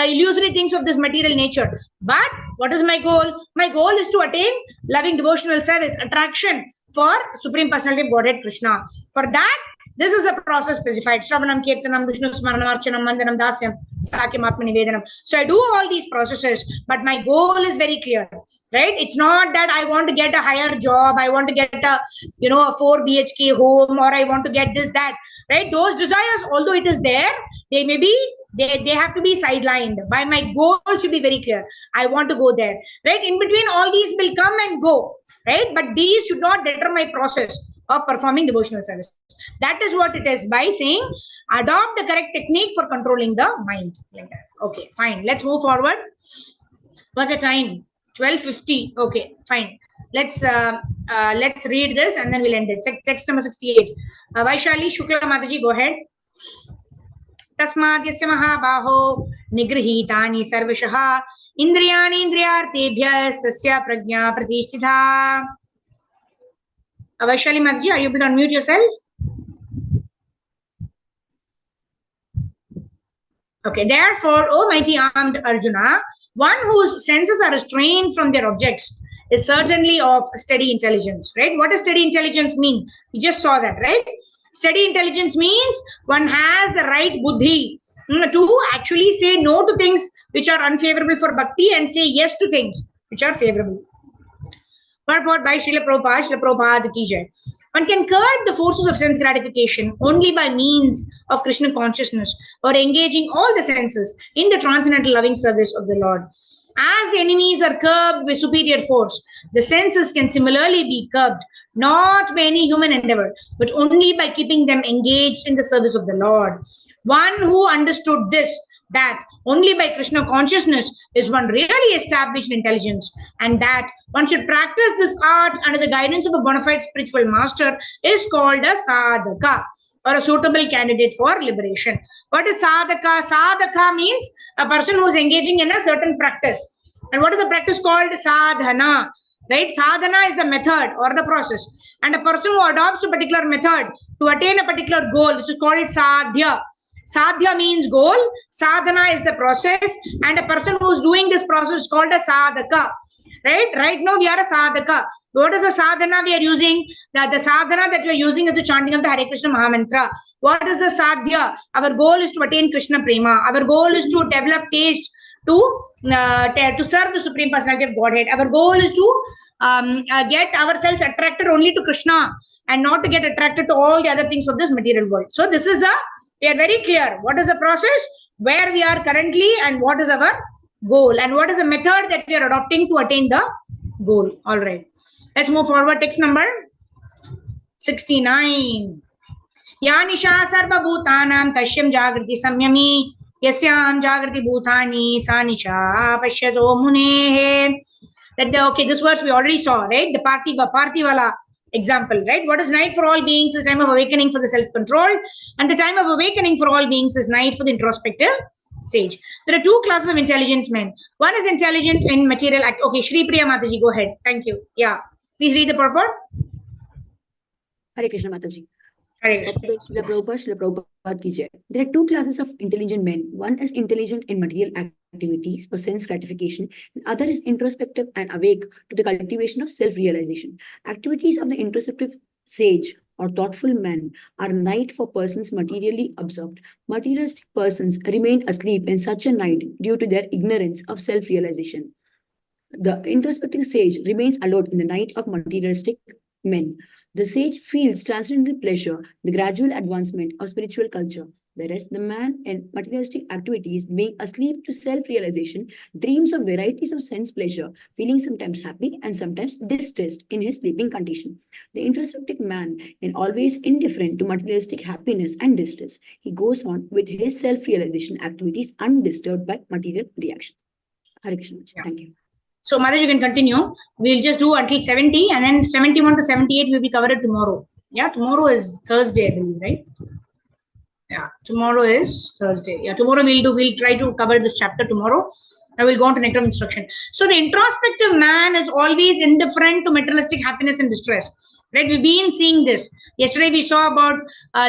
illusory things of this material nature. But what is my goal? My goal is to attain loving devotional service, attraction for Supreme Personality of Godhead Krishna. For that, this is a process specified. Shravanam, Kirtanam, Vishnu Smaranam, Archanam, Mandanam, Dasyam, Sakyam, Atma Nivedanam. So I do all these processes, but my goal is very clear, right? It's not that I want to get a higher job, I want to get a 4 BHK home, or I want to get this, that, right? Those desires, although it is there, they have to be sidelined. By my goal should be very clear. I want to go there, right? In between, all these will come and go, right? But these should not deter my process of performing devotional service. That is what it is by saying adopt the correct technique for controlling the mind. Like that. Okay, fine. Let's move forward. What's the time? 12:50. Okay, fine. Let's read this and then we'll end it. Text number 68. Vaishali Shukla Mataji, go ahead. तस्माद्यस्य महाबाहो निगृहीतानि सर्वशः इन्द्रियाणि इन्द्रियार्थेभ्यस्तस्य प्रज्ञा प्रतिष्ठिता. Vaishali Mataji, are you able to unmute yourself? Okay, therefore, O mighty armed Arjuna, one whose senses are restrained from their objects is certainly of steady intelligence, right? What does steady intelligence mean? We just saw that, right? Steady intelligence means one has the right buddhi to actually say no to things which are unfavorable for bhakti and say yes to things which are favorable. Purport by Srila Prabhupada ki jai. One can curb the forces of sense gratification only by means of Krishna consciousness or engaging all the senses in the transcendental loving service of the Lord. As the enemies are curbed with superior force, the senses can similarly be curbed, not by any human endeavor, but only by keeping them engaged in the service of the Lord. One who understood this, that only by Krishna consciousness is one really established intelligence, and that one should practice this art under the guidance of a bona fide spiritual master, is called a sadhaka, or a suitable candidate for liberation. What is sadhaka? Sadhaka means a person who is engaging in a certain practice. And what is the practice called? Sadhana. Right? Sadhana is the method or the process. And a person who adopts a particular method to attain a particular goal, which is called sadhya. Sadhya means goal, sadhana is the process, and a person who is doing this process is called a sadhaka. Right now we are a sadhaka. What is the sadhana we are using? The sadhana that we are using is the chanting of the Hare Krishna Mahamantra. What is the sadhya? Our goal is to attain Krishna Prema. Our goal is to develop taste to serve the Supreme Personality of Godhead. Our goal is to get ourselves attracted only to Krishna and not to get attracted to all the other things of this material world. So this is we are very clear. What is the process, where we are currently, and what is our goal, and what is the method that we are adopting to attain the goal. All right. Let's move forward. Text number 69. Ya nisha sarva bhutanam tashyam jagriti samyami yasyam jagriti bhutani sa nisha pashyado munehe. Okay, this verse we already saw, right? The Parthivala example, right? What is night for all beings is time of awakening for the self-control, and the time of awakening for all beings is night for the introspective sage. There are two classes of intelligent men. One is intelligent in material act. Okay, Shri Priya Mataji, go ahead. Thank you. Yeah. Please read the purport. Hare Krishna Mataji. Hare Krishna. Prabhupada ki jai. There are two classes of intelligent men. One is intelligent in material activities for sense gratification, and other is introspective and awake to the cultivation of self-realization. Activities of the introspective sage or thoughtful man are night for persons materially absorbed. Materialistic persons remain asleep in such a night due to their ignorance of self-realization. The introspective sage remains alert in the night of materialistic men. The sage feels transcendental pleasure, the gradual advancement of spiritual culture, whereas the man in materialistic activities, being asleep to self-realization, dreams of varieties of sense pleasure, feeling sometimes happy and sometimes distressed in his sleeping condition. The introspective man is always indifferent to materialistic happiness and distress. He goes on with his self-realization activities undisturbed by material reactions. Hare Krishna. Thank you. So, Mother, you can continue. We'll just do until 70, and then 71 to 78 will be covered tomorrow. Yeah, tomorrow is Thursday, I believe, right? Yeah, tomorrow is Thursday. Yeah, tomorrow we'll try to cover this chapter tomorrow. And we'll go on to nectar of instruction. So, the introspective man is always indifferent to materialistic happiness and distress. Right? We've been seeing this. Yesterday we saw about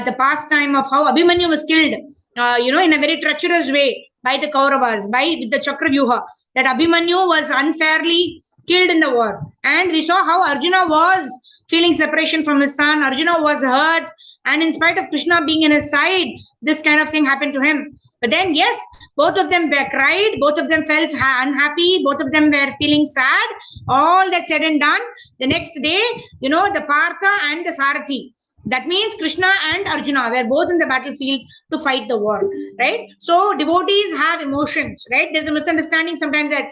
the pastime of how Abhimanyu was killed, in a very treacherous way by the Kauravas, with the Chakravyuha. That Abhimanyu was unfairly killed in the war. And we saw how Arjuna was feeling separation from his son. Arjuna was hurt. And in spite of Krishna being in his side, this kind of thing happened to him. But then, yes, both of them were cried. Both of them felt unhappy. Both of them were feeling sad. All that said and done, the next day, the Partha and the Sarathi. That means Krishna and Arjuna were both in the battlefield to fight the war, right? So devotees have emotions, right? There's a misunderstanding sometimes that,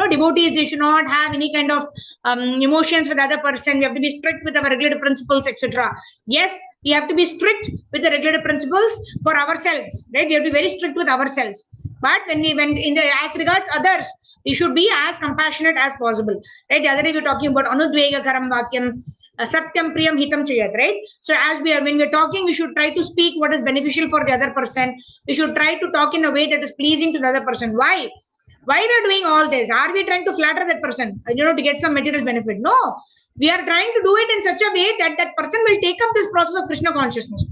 devotees, they should not have any kind of emotions with the other person. We have to be strict with our regulative principles, etc. Yes, we have to be strict with the regulative principles for ourselves, right? We have to be very strict with ourselves. But as regards others, we should be as compassionate as possible, right? The other day we were talking about anudvega karam vakyam, satyam priyam hitam chayat, right? So when we're talking, we should try to speak what is beneficial for the other person. We should try to talk in a way that is pleasing to the other person. Why we're doing all this? Are we trying to flatter that person, to get some material benefit? No, we are trying to do it in such a way that that person will take up this process of Krishna consciousness.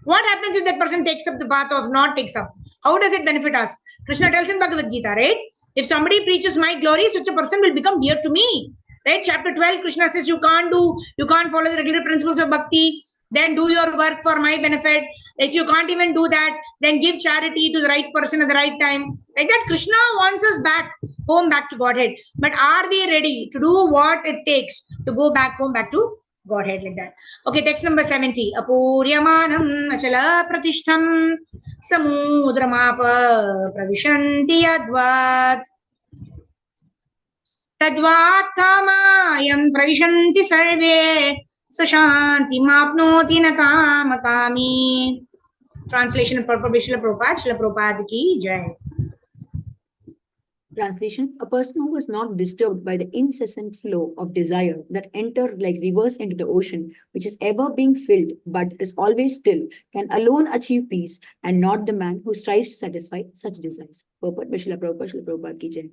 What happens if that person takes up the path of not takes up? How does it benefit us? Krishna tells in Bhagavad Gita, right? If somebody preaches my glory, such a person will become dear to me. Right? Chapter 12, Krishna says you can't follow the regular principles of bhakti, then do your work for my benefit. If you can't even do that, then give charity to the right person at the right time. Like that, Krishna wants us back home, back to Godhead. But are we ready to do what it takes to go back home, back to Godhead, like that? Okay, text number 70. Apuryamanam achala pratishtham samudramapa pravishanti yadvat तद्वात् कामायं प्रविशन्ति सर्वे स शान्तिमाप्नोति न कामकामी. Translation purport by Srila Prabhupada ki jai. Translation: a person who is not disturbed by the incessant flow of desire that enter like rivers into the ocean, which is ever being filled but is always still, can alone achieve peace, and not the man who strives to satisfy such desires. Purport by Srila Prabhupada ki jai.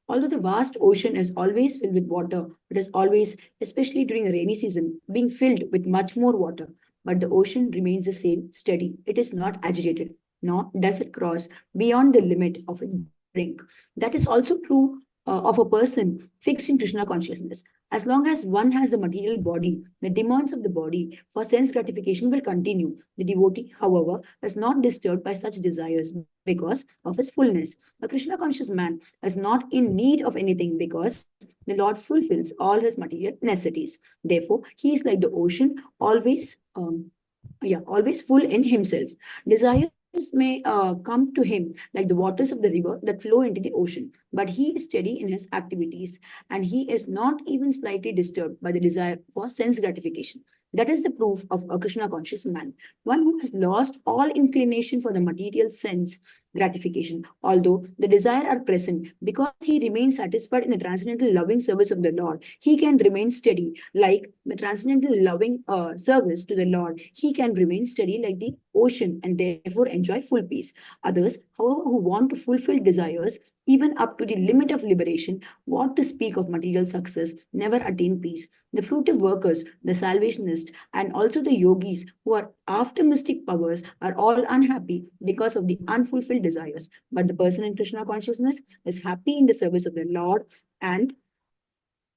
Although the vast ocean is always filled with water, it is always, especially during the rainy season, being filled with much more water. But the ocean remains the same, steady. It is not agitated, nor does it cross beyond the limit of its brink. That is also true of a person fixed in Krishna consciousness. As long as one has the material body, the demands of the body for sense gratification will continue. The devotee, however, is not disturbed by such desires because of his fullness. A Krishna conscious man is not in need of anything because the Lord fulfills all his material necessities. Therefore, he is like the ocean, always full in himself. Desires may come to him like the waters of the river that flow into the ocean, but he is steady in his activities and he is not even slightly disturbed by the desire for sense gratification. That is the proof of a Krishna conscious man, one who has lost all inclination for the material sense gratification, although the desire are present. Because he remains satisfied in the transcendental loving service of the Lord, he can remain steady like the transcendental loving service to the Lord. He can remain steady like the ocean and therefore enjoy full peace. Others, however, who want to fulfill desires even up to the limit of liberation, what to speak of material success, never attain peace. The fruitive workers, the salvationists, and also the yogis who are after mystic powers are all unhappy because of the unfulfilled desires. But the person in Krishna consciousness is happy in the service of the Lord and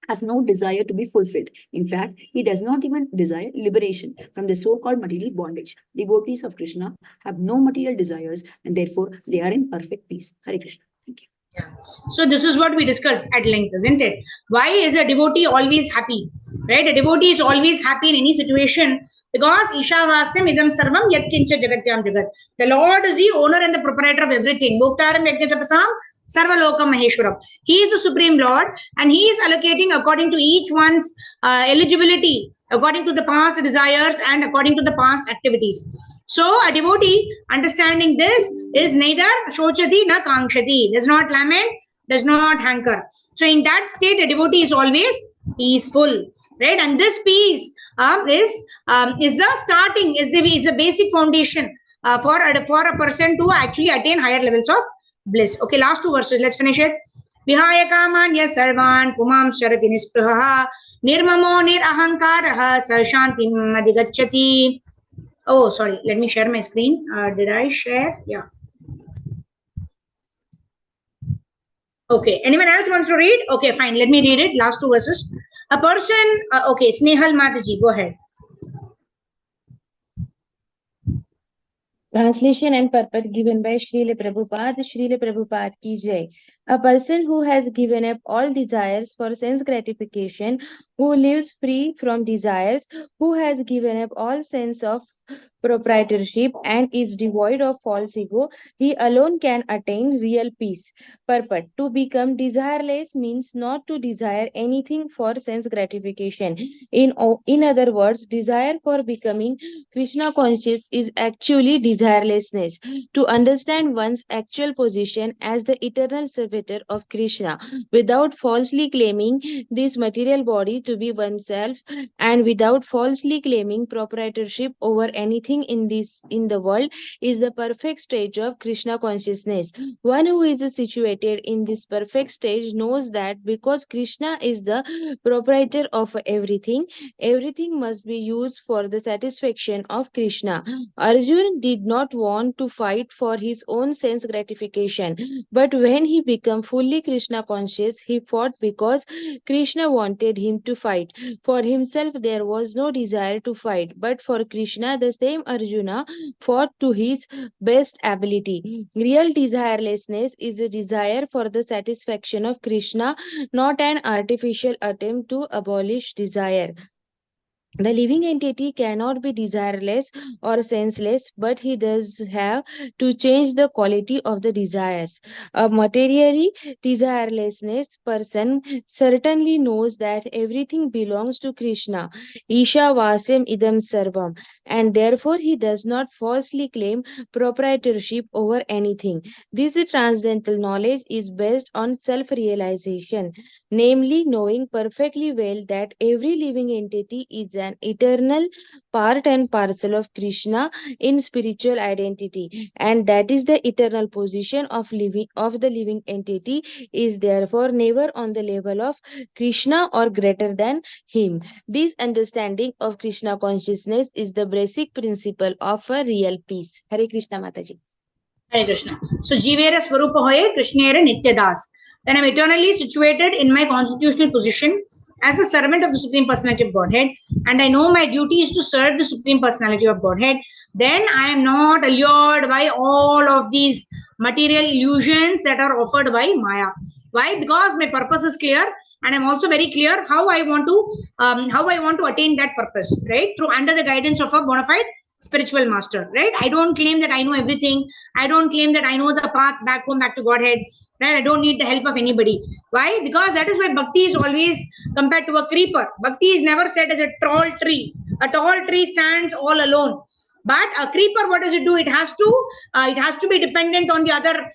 has no desire to be fulfilled. In fact, he does not even desire liberation from the so-called material bondage. Devotees of Krishna have no material desires and therefore they are in perfect peace. Hare Krishna. Thank you. Yeah. So this is what we discussed at length, isn't it? Why is a devotee always happy? Right? A devotee is always happy in any situation because Ishavasyam idam sarvam yat kincha jagatyam jagat. The Lord is the owner and the proprietor of everything. Bhoktaram yajnatapasam sarvalokam maheshwaram. He is the supreme Lord and he is allocating according to each one's eligibility, according to the past desires and according to the past activities. So a devotee understanding this is neither shochati na kankshati, does not lament, does not hanker. So in that state, a devotee is always peaceful, right? And this peace is the starting, is the basic foundation for a person to actually attain higher levels of bliss. Okay, last two verses. Let's finish it. Vihaya kamanya sarvan pumam sharati nispraha nirmamo nirahankarah sa shantim adhigacchati. Oh, sorry. Let me share my screen. Did I share? Yeah. Okay. Anyone else wants to read? Okay, fine. Let me read it. Last two verses. A person. Okay. Snehal Mataji. Go ahead. Translation and purport given by Srila Prabhupada ki jai. A person who has given up all desires for sense gratification, who lives free from desires, who has given up all sense of proprietorship and is devoid of false ego, he alone can attain real peace. Purport: to become desireless means not to desire anything for sense gratification. In other words, desire for becoming Krishna conscious is actually desirelessness. To understand one's actual position as the eternal servant administrator of Krishna without falsely claiming this material body to be oneself and without falsely claiming proprietorship over anything in the world is the perfect stage of Krishna consciousness. One who is situated in this perfect stage knows that because Krishna is the proprietor of everything, everything must be used for the satisfaction of Krishna. Arjun did not want to fight for his own sense gratification, but when he became fully Krishna conscious, he fought because Krishna wanted him to fight. For himself, there was no desire to fight, but for Krishna, the same Arjuna fought to his best ability. Real desirelessness is a desire for the satisfaction of Krishna, not an artificial attempt to abolish desire. The living entity cannot be desireless or senseless, but he does have to change the quality of the desires. A materially desirelessness person certainly knows that everything belongs to Krishna, Isha Vasem Idam Sarvam, and therefore he does not falsely claim proprietorship over anything. This transcendental knowledge is based on self realization, namely knowing perfectly well that every living entity is an eternal part and parcel of Krishna in spiritual identity, and that is the eternal position of the living entity is therefore never on the level of Krishna or greater than him. This understanding of Krishna consciousness is the basic principle of a real peace. Hare Krishna Mataji. Hare Krishna. So, Jivera Swarupa Hoye, Krishnere Nityadas. When I'm eternally situated in my constitutional position as a servant of the Supreme Personality of Godhead, and I know my duty is to serve the Supreme Personality of Godhead, then I am not allured by all of these material illusions that are offered by Maya. Why? Because my purpose is clear, and I'm also very clear how I want to attain that purpose, right? Through under the guidance of a bona fide spiritual master, right? I don't claim that I know everything. I don't claim that I know the path back home, back to Godhead, right? I don't need the help of anybody. Why? Because that is why bhakti is always compared to a creeper. Bhakti is never said as a tall tree. A tall tree stands all alone. But a creeper, what does it do? It has to be dependent on the other,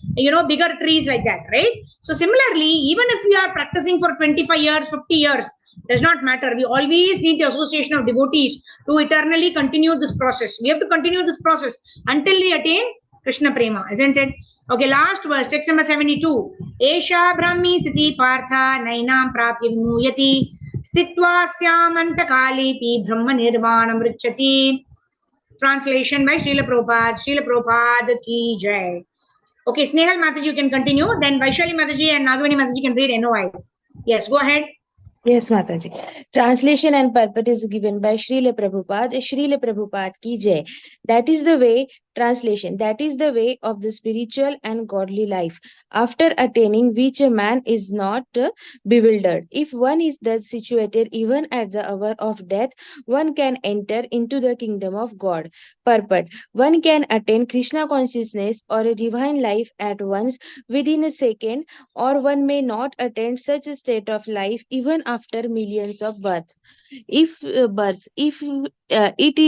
bigger trees like that, right? So similarly, even if we are practicing for 25 years, 50 years, does not matter. We always need the association of devotees to eternally continue this process. We have to continue this process until we attain Krishna Prema, isn't it? Okay, last verse, text number 72. Esha Brahmi Siti Partha Nainam Prapya Vimuyati Stitva Syamanta Kalipi Brahma Nirvanam Richati. Translation by Srila Prabhupada. Srila Prabhupada ki jai. Okay, Snehal Mataji, you can continue. Then Vaishali Mataji and Nagavani Mataji can read NOI. Yes, go ahead. Yes, Mataji. Translation and purport is given by Srila Prabhupada. Srila Prabhupada ki jai. That is the way, translation, that is the way of the spiritual and godly life, after attaining which a man is not bewildered. If one is thus situated even at the hour of death, one can enter into the kingdom of God. Purport. One can attain Krishna consciousness or a divine life at once within a second, or one may not attain such a state of life even after millions of births. If it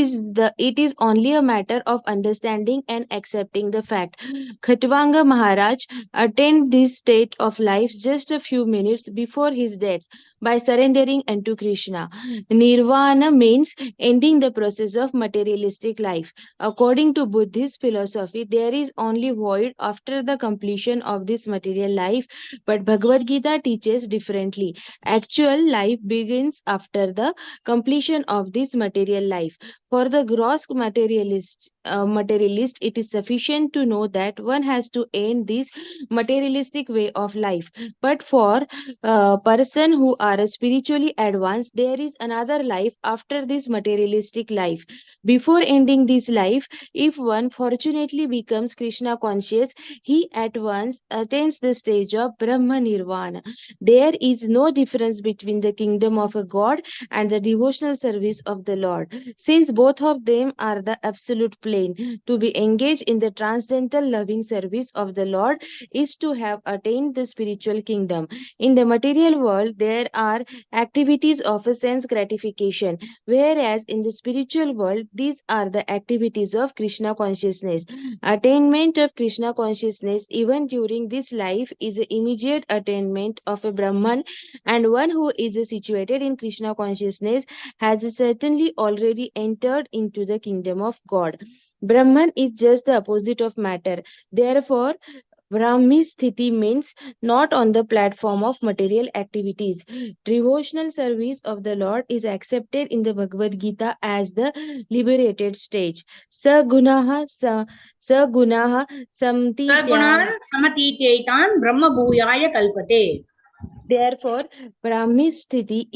is only a matter of understanding and accepting the fact. Khatwanga Maharaj attained this state of life just a few minutes before his death by surrendering unto Krishna. Nirvana means ending the process of materialistic life. According to Buddhist philosophy, there is only void after the completion of this material life, but Bhagavad Gita teaches differently. Actual life begins after the completion of this material life. For the gross materialist, it is sufficient to know that one has to end this materialistic way of life. But for a person who are spiritually advanced, there is another life after this materialistic life. Before ending this life, if one fortunately becomes Krishna conscious, he at once attains the stage of Brahma Nirvana. There is no difference between the kingdom of a God and the devotional service of the Lord, since both of them are the absolute plane. To To be engaged in the transcendental loving service of the Lord is to have attained the spiritual kingdom. In the material world, there are activities of a sense gratification, whereas in the spiritual world, these are the activities of Krishna consciousness. Attainment of Krishna consciousness, even during this life, is the immediate attainment of a Brahman, and one who is situated in Krishna consciousness has certainly already entered into the kingdom of God. Brahman is just the opposite of matter. Therefore, Brahmi Sthiti means not on the platform of material activities. Devotional service of the Lord is accepted in the Bhagavad Gita as the liberated stage. Sagunaha samtitya. Sagunan samatityetan brahma bhuyaya kalpate. Therefore, Brahmi Sthiti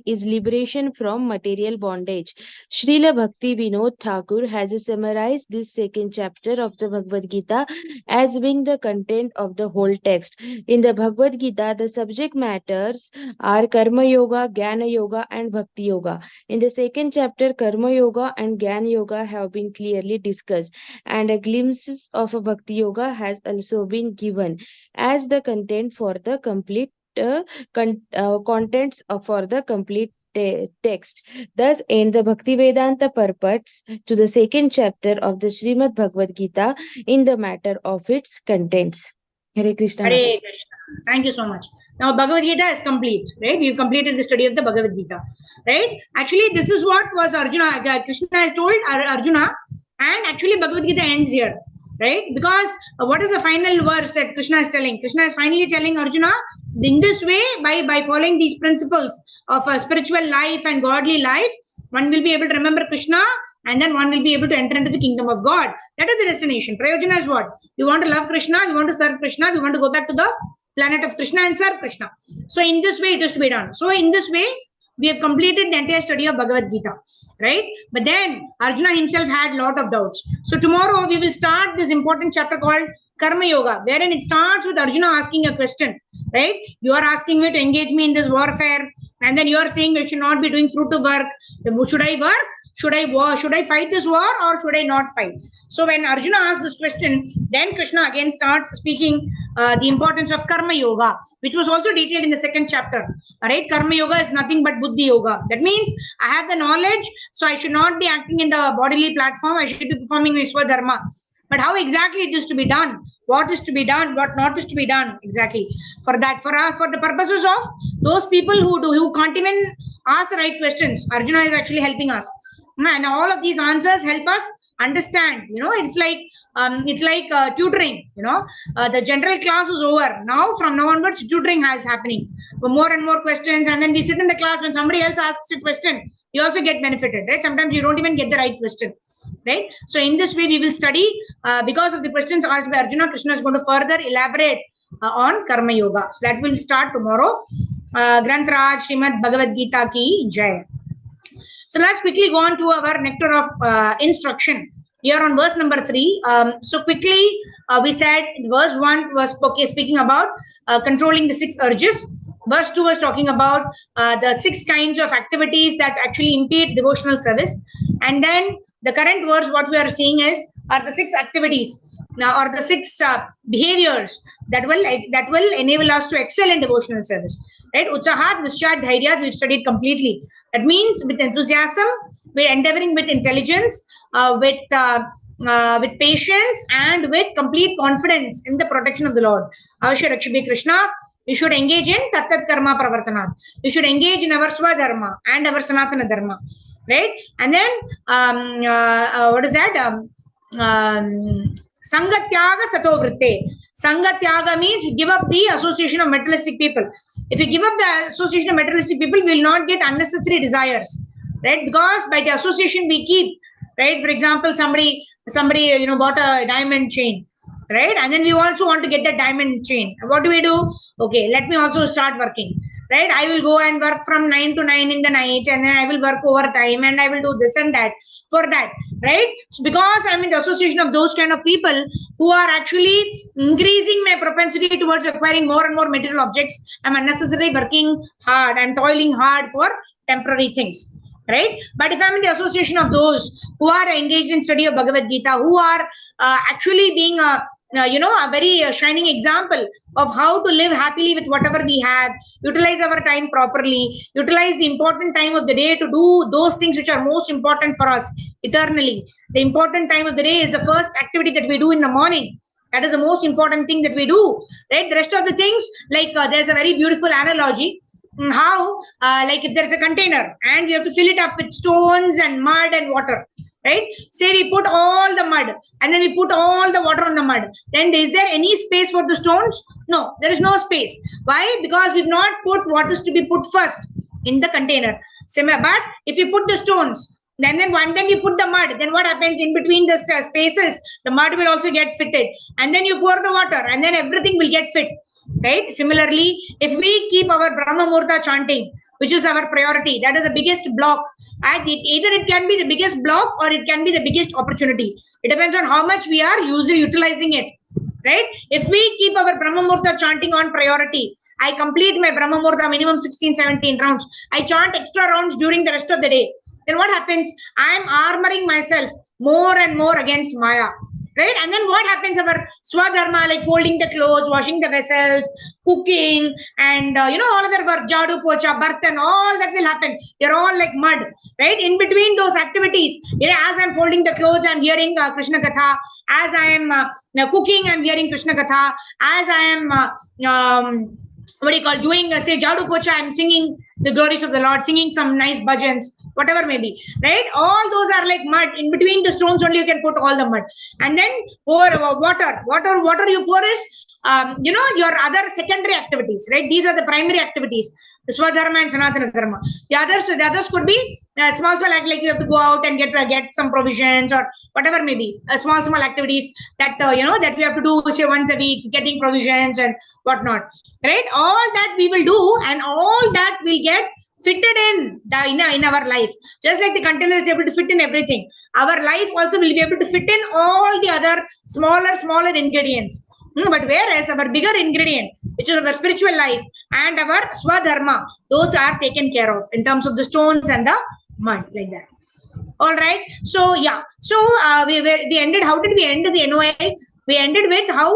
is liberation from material bondage. Srila Bhakti Vinod Thakur has summarized this second chapter of the Bhagavad Gita as being the content of the whole text. In the Bhagavad Gita, the subject matters are Karma Yoga, Jnana Yoga, and Bhakti Yoga. In the second chapter, Karma Yoga and Jnana Yoga have been clearly discussed, and a glimpse of a Bhakti Yoga has also been given as the content for the complete contents for the complete text. Thus end the Bhakti Vedanta purports to the second chapter of the Srimad Bhagavad Gita in the matter of its contents. Hare Krishna. Hare Maharaj. Krishna. Thank you so much. Now Bhagavad Gita is complete, right? We've completed the study of the Bhagavad Gita, right? Actually, this is what was Arjuna. Krishna has told Arjuna, and actually Bhagavad Gita ends here, right? Because what is the final verse that Krishna is telling? Krishna is finally telling Arjuna, in this way, by following these principles of a spiritual life and godly life, one will be able to remember Krishna, and then one will be able to enter into the kingdom of God. That is the destination. Prayojana is what? We want to love Krishna, we want to serve Krishna, we want to go back to the planet of Krishna and serve Krishna. So in this way, it is to be done. So in this way, we have completed the entire study of Bhagavad Gita, right? But then Arjuna himself had a lot of doubts. So tomorrow we will start this important chapter called Karma Yoga, wherein it starts with Arjuna asking a question, right? You are asking me to engage me in this warfare, and then you are saying I should not be doing fruitive work. Should I work? Should I fight this war, or should I not fight? So when Arjuna asks this question, then Krishna again starts speaking the importance of Karma Yoga, which was also detailed in the second chapter. All right, Karma Yoga is nothing but Buddhi Yoga. That means I have the knowledge, so I should not be acting in the bodily platform. I should be performing Vishwa Dharma. But how exactly it is to be done, what is to be done, what not is to be done exactly. For that, for the purposes of those people who can't even ask the right questions, Arjuna is actually helping us. And all of these answers help us understand. It's like tutoring. The general class is over. Now from now onwards, tutoring is happening for more and more questions, and then we sit in the class. When somebody else asks a question, you also get benefited, right? Sometimes you don't even get the right question, right? So in this way we will study because of the questions asked by Arjuna. Krishna is going to further elaborate on Karma Yoga. So that will start tomorrow. Granth Raj Srimad Bhagavad Gita ki jai. So let's quickly go on to our nectar of instruction. Here on verse number 3. So quickly, we said verse 1 was speaking about controlling the 6 urges. Verse 2 was talking about the 6 kinds of activities that actually impede devotional service. And then the current verse, what we are seeing are the 6 activities now, or the 6 behaviors that will enable us to excel in devotional service. Right? Utsahat, Nischayat, Dhairyat, we've studied completely. That means with enthusiasm, we're endeavoring with intelligence, with patience, and with complete confidence in the protection of the Lord. Avashya Rakshabhi Krishna. We should engage in Tattat Karma Pravartanat. We should engage in our Swadharma and our Sanatana Dharma. Right? And then, what is that? Sangatyaga Sato Vritte. Sangatyaga means you give up the association of materialistic people. If you give up the association of materialistic people, we will not get unnecessary desires, right? Because by the association we keep, right? For example, somebody bought a diamond chain, right? And then we also want to get that diamond chain. What do we do? Okay, let me also start working, right? I will go and work from 9 to 9 in the night, and then I will work overtime, and I will do this and that for that, right? So because I'm in the association of those kind of people who are actually increasing my propensity towards acquiring more and more material objects, I'm unnecessarily working hard and toiling hard for temporary things. right? But if I'm in the association of those who are engaged in study of Bhagavad Gita, who are actually being a very shining example of how to live happily with whatever we have, utilize our time properly, utilize the important time of the day to do those things which are most important for us eternally. The important time of the day is the first activity that we do in the morning. That is the most important thing that we do, right? The rest of the things, like there's a very beautiful analogy how like if there is a container and we have to fill it up with stones and mud and water, right? Say we put all the mud and then we put all the water on the mud, then is there any space for the stones? No, there is no space. Why? Because we've not put what is to be put first in the container. But if you put the stones, then you put the mud, then what happens in between the spaces? The mud will also get fitted, and then you pour the water, and then everything will get fit, right? Similarly, if we keep our Brahma Murta chanting, which is our priority, that is the biggest block. And either it can be the biggest block or it can be the biggest opportunity. It depends on how much we are utilizing it, right? If we keep our Brahma Murta chanting on priority, I complete my Brahma Murta minimum 16, 17 rounds. I chant extra rounds during the rest of the day. Then what happens? I am armoring myself more and more against Maya, right? And then what happens? Our Swadharma, like folding the clothes, washing the vessels, cooking, and all other work, jadu, pocha, bartan, all that will happen. They're all like mud, right? In between those activities, as I'm folding the clothes, I'm hearing Krishna Katha. As I am cooking, I'm hearing Krishna Katha. As I am what do you call doing say jadu pocha, I'm singing the glories of the Lord, singing some nice bhajans, whatever may be, right? All those are like mud. In between the stones only you can put all the mud. And then pour water you pour is your other secondary activities, right? These are the primary activities, the Swadharma and Sanatana Dharma. The others could be small act, like you have to go out and get some provisions or whatever may be, small activities that that we have to do, say, once a week, getting provisions and whatnot, right? All that we will do, and all that will get fitted in our life. Just like the container is able to fit in everything, our life also will be able to fit in all the other smaller ingredients. But whereas our bigger ingredient, which is our spiritual life and our Swadharma, those are taken care of in terms of the stones and the mud, like that. All right. So yeah. So we ended. How did we end the NOI? We ended with how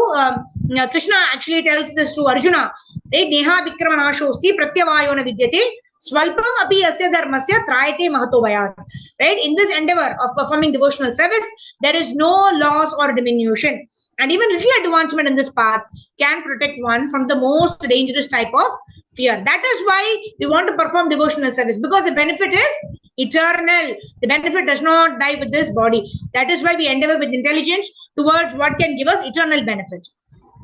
Krishna actually tells this to Arjuna. Right? Neha vikramanashosti pratyavayo na vidyate swalpam api asya dharmasya trayate mahato vayat. Right? In this endeavor of performing devotional service, there is no loss or diminution. And even little advancement in this path can protect one from the most dangerous type of fear. That is why we want to perform devotional service, because the benefit is eternal. The benefit does not die with this body. That is why we endeavor with intelligence towards what can give us eternal benefit.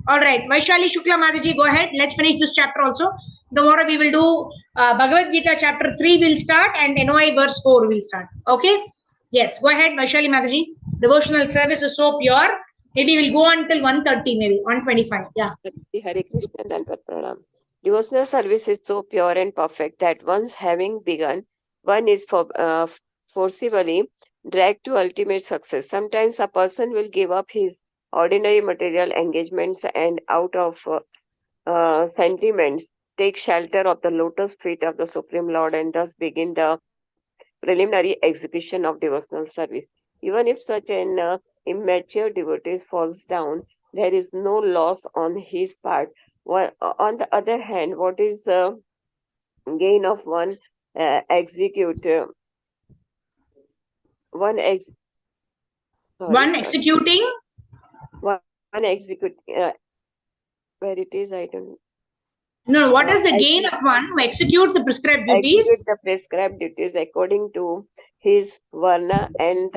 All right, Vaishali Shukla Mataji, go ahead. Let's finish this chapter also. Tomorrow we will do Bhagavad Gita chapter 3 will start, and NOI verse 4 will start. Okay? Yes, go ahead, Vaishali Mataji. Devotional service is so pure. Maybe we'll go until 1:30, maybe 1:25. Yeah. Hare Krishna Dandavat Pranam. Devotional service is so pure and perfect that once having begun, one is forcibly dragged to ultimate success. Sometimes a person will give up his ordinary material engagements and out of sentiments take shelter of the lotus feet of the Supreme Lord and thus begin the preliminary execution of devotional service. Even if such an immature devotee falls down, there is no loss on his part. On the other hand, what is gain of one executing One execute where it is, I don't. No, what is the gain of one who executes the prescribed duties? Execute the prescribed duties according to his varna and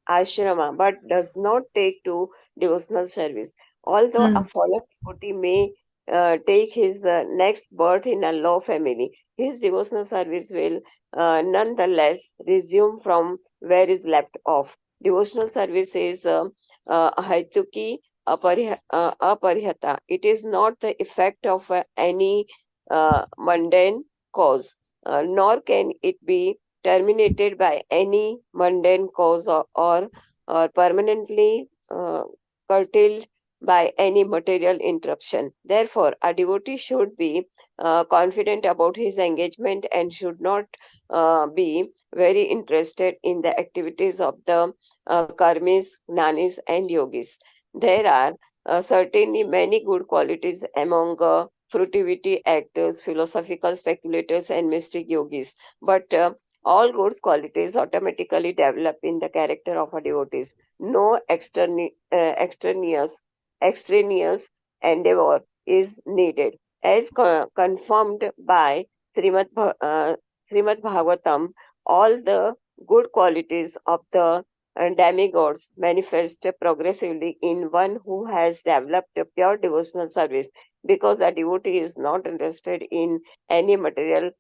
ashrama, but does not take to devotional service. Although a fallen devotee may take his next birth in a low family, his devotional service will nonetheless resume from where is left off. Devotional service is haituki aparihata. It is not the effect of any mundane cause, nor can it be terminated by any mundane cause or permanently curtailed by any material interruption. Therefore, a devotee should be confident about his engagement and should not be very interested in the activities of the karmis, gnanis, and yogis. There are certainly many good qualities among fruitivity actors, philosophical speculators, and mystic yogis, but all good qualities automatically develop in the character of a devotee. No extraneous endeavor is needed. As confirmed by Srimad Bhagavatam, all the good qualities of the demigods manifest progressively in one who has developed a pure devotional service, because a devotee is not interested in any material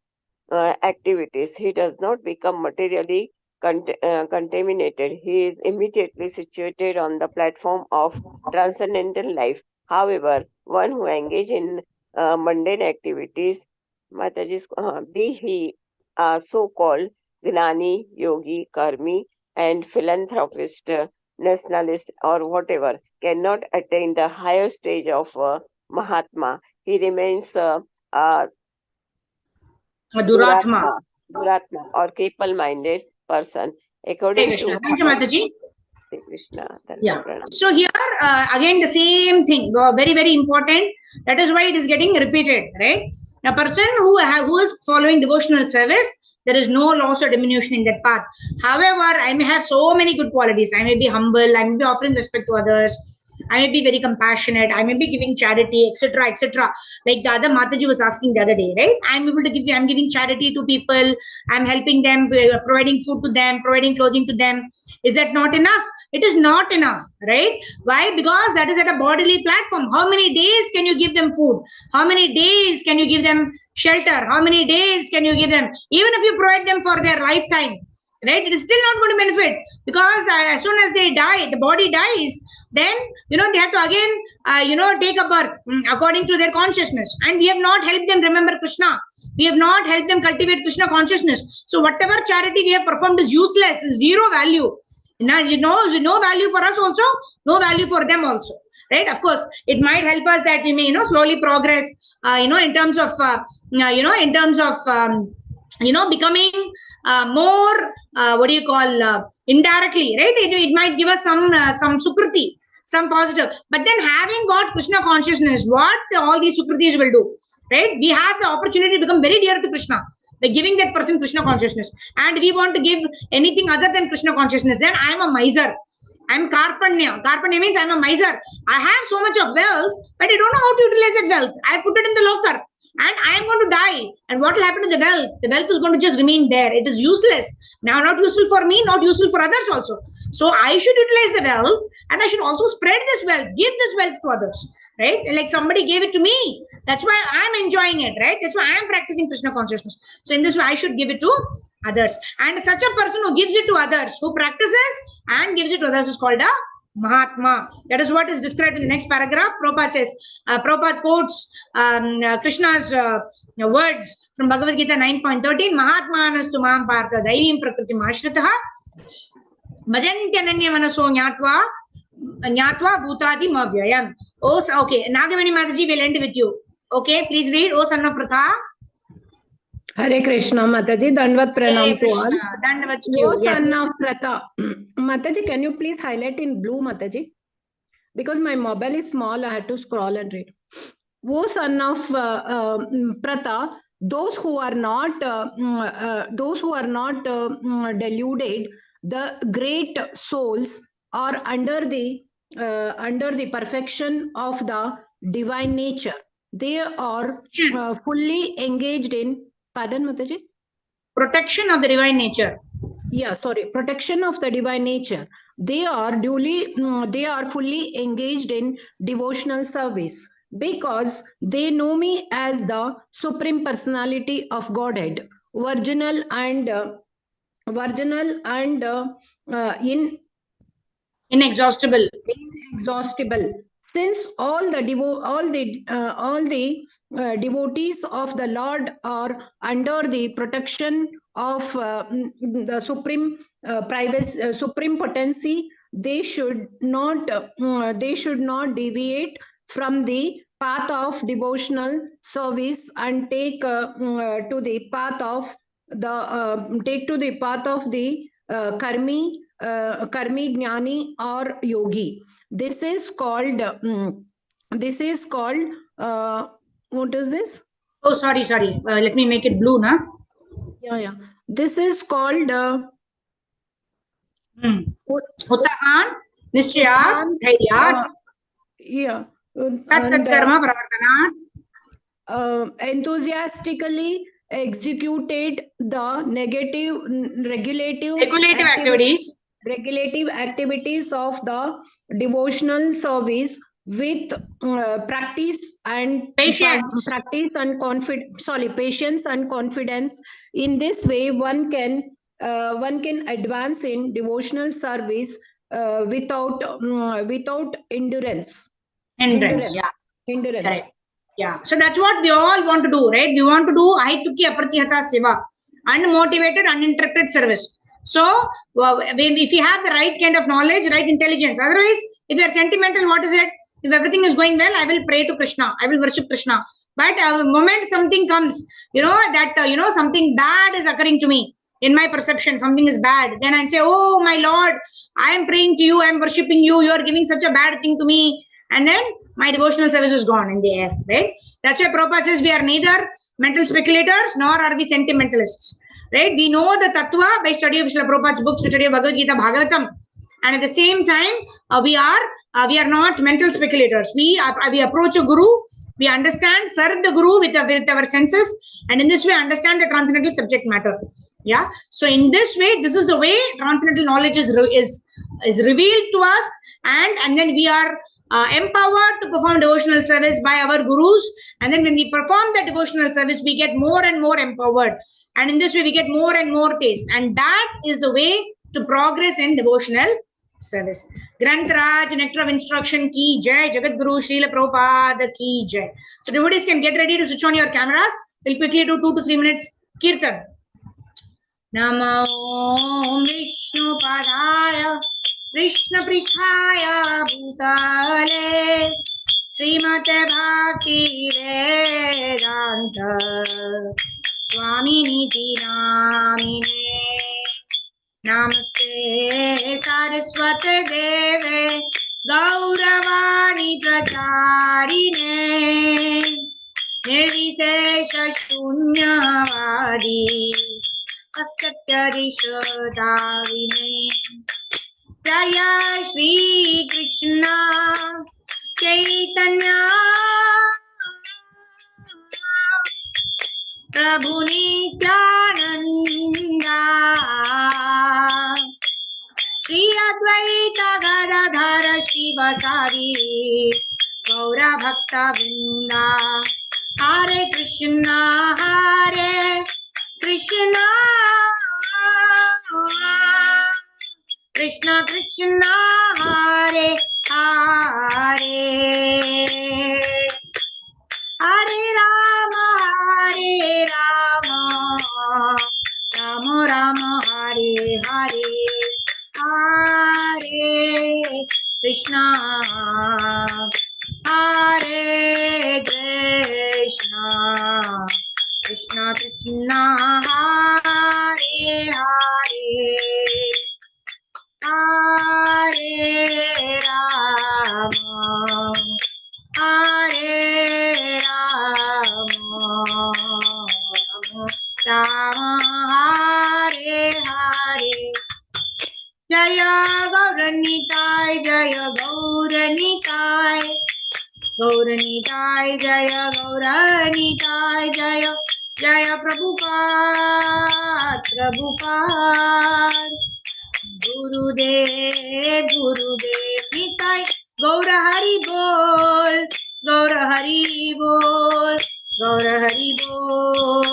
activities. He does not become materially contaminated. He is immediately situated on the platform of transcendental life. However, one who engages in mundane activities, Mataji's, be he so-called Gnani, Yogi, Karmi, and philanthropist, nationalist, or whatever, cannot attain the higher stage of Mahatma. He remains Duratma. Duratma or cripple-minded person. Hare According Krishna. to Thank you, Mataji. Hare Krishna, Yeah. Pranam. So here again the same thing, very very important. That is why it is getting repeated, right? A person who is following devotional service, there is no loss or diminution in that path. However, I may have so many good qualities. I may be humble. I may be offering respect to others. I may be very compassionate. I may be giving charity, etc., etc. Like the other Mataji was asking the other day, right? I'm able to give. I'm giving charity to people. I'm helping them, providing food to them, providing clothing to them. Is that not enough? It is not enough, right? Why? Because that is at a bodily platform. How many days can you give them food? How many days can you give them shelter? How many days can you give them? Even if you provide them for their lifetime, right? It is still not going to benefit, because as soon as they die, the body dies, then they have to again take a birth according to their consciousness, and we have not helped them remember Krishna. We have not helped them cultivate Krishna consciousness. So whatever charity we have performed is useless, is zero value. Now, no value for us also, no value for them also, right? Of course, it might help us that we may, slowly progress, in terms of, becoming more, indirectly, right? It might give us some sukriti, some positive. But then having got Krishna consciousness, what all these sukritis will do, right? We have the opportunity to become very dear to Krishna by giving that person Krishna consciousness, and we want to give anything other than Krishna consciousness, then I am a miser. I'm Karpanya. Karpanya means I'm a miser. I have so much of wealth, but I don't know how to utilize that wealth. I put it in the locker, and I am going to die. And what will happen to the wealth? The wealth is going to just remain there. It is useless. Now, not useful for me, not useful for others also. So I should utilize the wealth, and I should also spread this wealth, give this wealth to others, right? Like somebody gave it to me. That's why I'm enjoying it, right? That's why I'm practicing Krishna consciousness. So in this way, I should give it to others. And such a person who gives it to others, who practices and gives it to others, is called a Mahatma. That is what is described in the next paragraph. Prabhupada says, Prabhupada quotes Krishna's words from Bhagavad Gita 9.13, Mahatmanastu mam partha daivim prakritim ashritaha bhajantyανanya manaso nyatva bhutadi mavyayam. Oh, okay. Nagamani Mataji will end with you. Okay, please read. Oh, son of Pratha. Hare Krishna, Mataji. Dandvat pranam to all. Dandvat to you. Yes. Son of Pratha. Mataji, can you please highlight in blue, Mataji? Because my mobile is small, I had to scroll and read. Wo son of Pratha, those who are not deluded, the great souls are under the perfection of the divine nature. They are fully engaged in, pardon, Mataji? Protection of the divine nature. Yeah, sorry, protection of the divine nature. They are fully engaged in devotional service because they know me as the Supreme Personality of Godhead, virginal and inexhaustible. Since all the devotees of the Lord are under the protection of the supreme potency, they should not deviate from the path of devotional service and take to the path of the karmi gnani or yogi. This is called what is this? Oh, sorry. Let me make it blue, na? Yeah. This is called Utsahan, Nischayat, Dhairiyat, yeah. Tat And Karma Pravartanat. Enthusiastically executed the regulative activities of the devotional service with Patience. patience and confidence. In this way, one can advance in devotional service without hindrance. Yeah. Hindrance. Correct. Yeah. So that's what we all want to do, right? We want to do Ahitukki Apratihata Seva, unmotivated, uninterrupted service. So, if you have the right kind of knowledge, right intelligence, otherwise, if you are sentimental, what is it? If everything is going well, I will pray to Krishna, I will worship Krishna. But the moment something comes, something bad is occurring to me, in my perception, something is bad, then I say, oh my Lord, I am praying to you, I am worshipping you, you are giving such a bad thing to me. And then my devotional service is gone in the air, right? That's why Prabhupada says we are neither mental speculators nor are we sentimentalists, right? We know the tattva by study of Srila Prabhupada's books, we study of Bhagavad Gita, Bhagavatam, and at the same time, we are not mental speculators. We approach a guru, we understand, serve the guru with our senses, and in this way understand the transcendental subject matter. Yeah. So in this way, this is the way transcendental knowledge is revealed to us, and then we are empowered to perform devotional service by our gurus. And then when we perform the devotional service, we get more and more empowered, and in this way we get more and more taste, and that is the way to progress in devotional service. Granth nectar of instruction ki jai, Jagat Guru Srila Prabhupada ki jai. So devotees can get ready to switch on your cameras. We'll quickly do 2 to 3 minutes kirtan. Namo Vishnupadaya Krishna Prishthaya Bhutale Srimate Bhakti Vedanta Swami Niti Namine Namaste Saraswate Deve Gauravani Pracharine Nirvisesha Shunyavadi Satyadishadavine Jaya Shri Krishna Chaitanya Prabhu Nityananda Shri Advaita Gadadhara Shivasari Gaura Bhakta Vrinda Hare Krishna Krishna Krishna Hare Hare Hare Rama Rama Rama Hare Hare Hare Krishna Hare Krishna Krishna Krishna Hare Hare Hare Rama Hare Rama Hare Hare Jaya Gauranitai Jaya Gauranitai Gauranitai Jaya Gauranitai Jaya Jaya Prabhupada Gurudev Nitai Gaura Hari Bol Gaura Hari Bol Gaura Hari Bol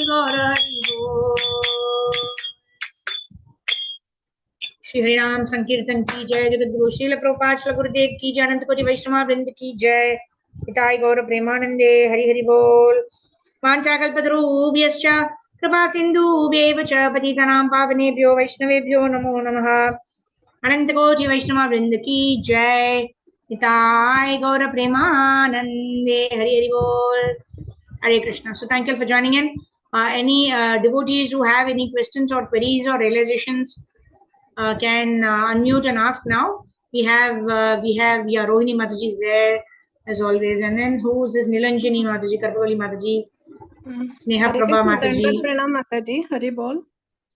Gaura Hari Bol Shri Harinam Sankirtan ki jai Jagat Guru Srila Prabhupada Srila Gurudev ki jai Anant Koti Vaishnava Vrind ki jai Nitai Gaura Premanande Hari Hari Bol Vanchakalpadrubhyascha Kripa Sindhubhyev cha Patitanam Pavanebhyo Vaishnavebhyo Namo Namaha Ananta Koti Vaishnava Vrinda ki jai. Nitai Gaura Premanande Hari Hari Bol. Hare Krishna. So thank you for joining in. Any devotees who have any questions or queries or realizations can unmute and ask now. We have Rohini Mataji is there as always, and then who is this? Nilanjani Mataji, Karpavali Mataji, Sneha Hare Prabha Krishna, Mataji. Dandavat Pranam Mataji, Hari Bol.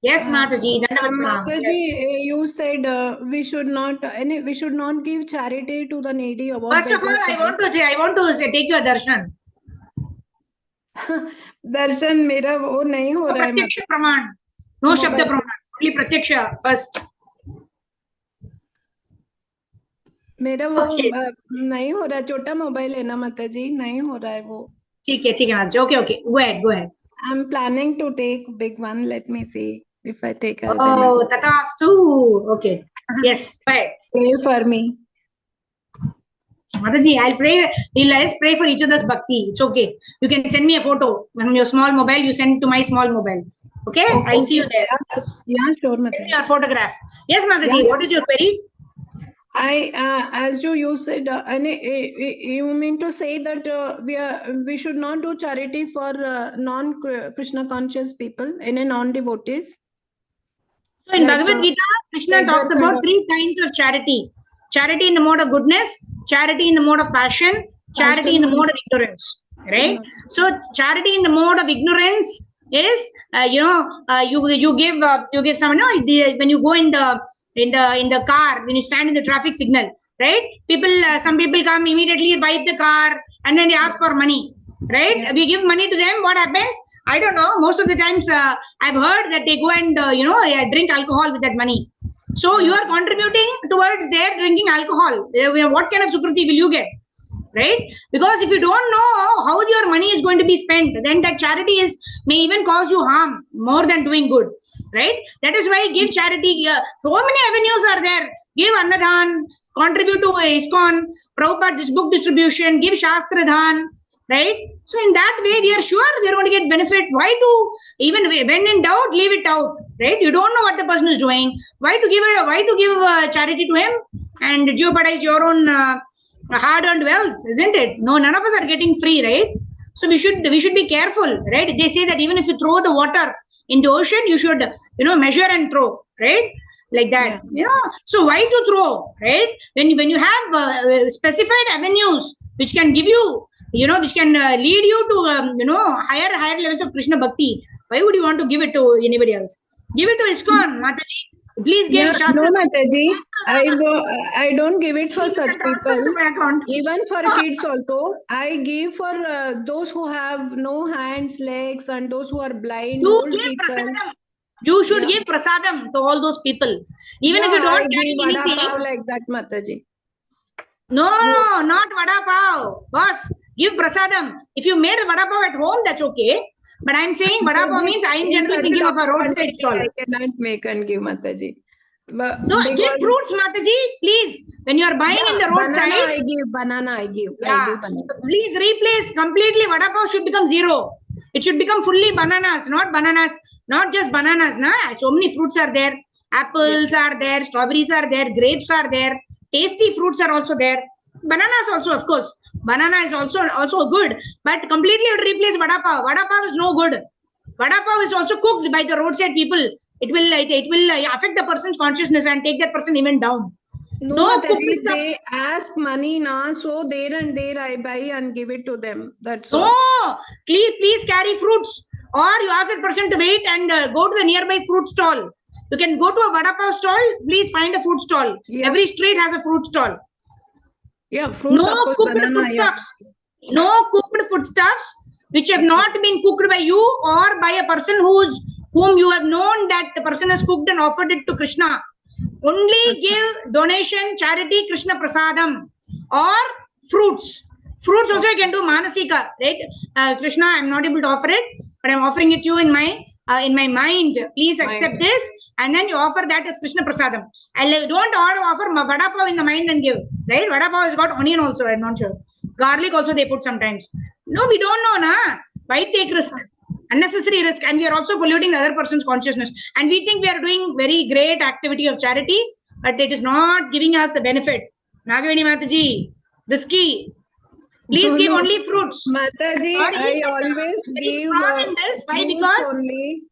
Yes, Mataji, Dandavat Pranam. Mataji, Yes. you said we should not give charity to the needy. First of all, I want to say, take your darshan. दर्शन मेरा वो नहीं हो No रहा है Pratyaksha Praman. No Mobile. Shabda Praman. Only Pratyaksha first. मेरा वो Okay. नहीं हो रहा, छोटा मोबाइल है ना माता जी, नहीं हो रहा है वो. ठीक है Mataji. Okay. Go ahead. I'm planning to take big one. Let me see if I take a. Oh, Tatastu. Okay. Yes, go ahead. Pray for me. Mataji, I'll pray. Let's pray for each other's bhakti. It's okay. You can send me a photo from your small mobile. You send to my small mobile. Okay? I'll see you there. Yeah, sure, Send Mataji. me your photograph. Yes, Mataji. Yeah. What is your query? As you said, you mean to say that we should not do charity for non-Krishna conscious people, any non-devotees? So in Like, Bhagavad Gita, Krishna talks kind about of- three kinds of charity. Charity in the mode of goodness, charity in the mode of passion, charity in the mode of ignorance. Right? Yeah. So charity in the mode of ignorance is, you give someone, when you go in the car, when you stand in the traffic signal, right? Some people come immediately, wipe the car, and then they ask for money. Right? Yeah. If you give money to them, what happens? I don't know. Most of the times, I've heard that they go and drink alcohol with that money. So you are contributing towards their drinking alcohol. What kind of sukruti will you get? Right? Because if you don't know how your money is going to be spent, then that charity may even cause you harm more than doing good. Right? That is why give charity. So many avenues are there. Give Annadan, contribute to ISKCON, Prabhupada book distribution, give Shastra Dhan. Right? So in that way, we are sure we are going to get benefit. Why even when in doubt, leave it out. Right? You don't know what the person is doing. Why to give charity to him and jeopardize your own hard-earned wealth, isn't it? No, none of us are getting free, right? So we should be careful, right? They say that even if you throw the water in the ocean, you should measure and throw, right? Like that, So why to throw, right? When you have specified avenues which can give you, which can lead you to higher levels of Krishna Bhakti, why would you want to give it to anybody else? Give it to ISKCON, Mataji. Please give Shastra. No, Mataji, I don't give it for such people. Even for kids also, I give for those who have no hands, legs, and those who are blind, You old give people. prasadam. You should give prasadam to all those people. Even if you don't carry anything. Pav like that, Mataji. No, not vada pav. Boss, give prasadam. If you made vada pav at home, that's okay. But I'm saying vada pav means I'm generally thinking of a roadside stall. I cannot make and give, Mataji. But No, give fruits, Mataji, please. When you are buying in the roadside. Banana I give. Yeah, I give banana. Please replace completely. Vada pav should become zero. It should become fully bananas, not just bananas. So many fruits are there. Apples are there, strawberries are there, grapes are there. Tasty fruits are also there. Bananas also, of course. Banana is also good, but completely it will replace vada pav. Vada pav is no good. Vada pav is also cooked by the roadside people. It will affect the person's consciousness and take that person even down. No, they ask money now, so there and there I buy and give it to them. That's all. No, please carry fruits, or you ask that person to wait and go to the nearby fruit stall. You can go to a vada pav stall. Please find a fruit stall. Yeah. Every street has a fruit stall. Yeah, fruits. No cooked foodstuffs. No cooked foodstuffs which have not been cooked by you or by a person whom you have known that the person has cooked and offered it to Krishna. Only give donation, charity, Krishna prasadam, or fruits. Fruits also you can do manasika, right? Krishna, I'm not able to offer it, but I'm offering it to you in my mind. Please accept this, and then you offer that as Krishna prasadam. And don't offer vada pav in the mind and give, right? Vada pav has got onion also, I'm not sure. Garlic also they put sometimes. No, we don't know, na. Why take risk? Unnecessary risk, and we are also polluting the other person's consciousness. And we think we are doing very great activity of charity. but it is not giving us the benefit. Nagavini Mataji, risky. Please give only fruits. Mataji, Sorry, I but, always very give strong in this. Why? fruits Because only,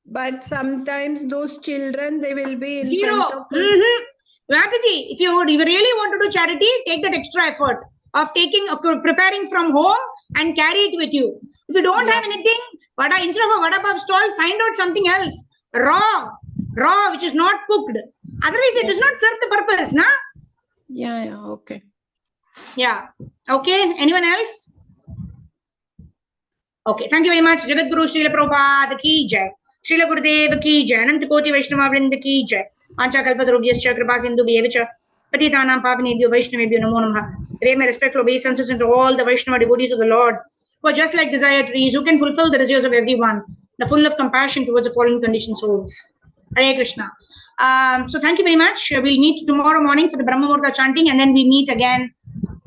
but sometimes those children, they will be in zero. front of the Mataji, if you really want to do charity, take that extra effort of preparing from home and carry it with you. If you don't have anything, instead of a vada pav stall, find out something else. Raw, which is not cooked. Otherwise, it does not serve the purpose, na? Yeah, okay. Yeah. Okay. Anyone else? Okay. Thank you very much. Jagat Guru Srila Prabhupada ki jai. Srila Gurudev ki jai. Anant Koti Vaishnava Vrinda ki jai. Pancha Kalpatarubhyascha Kripa Sindhu Bhyevacha. Patitanam Pavanebhyo Vaishnavebhyo Namo Namaha. Pay my respectful obeisances to all the Vaishnava devotees of the Lord, who are just like desire trees, who can fulfill the desires of everyone, the full of compassion towards the fallen conditioned souls. Hare Krishna. So thank you very much. We'll meet tomorrow morning for the Brahma Muhurta chanting, and then we meet again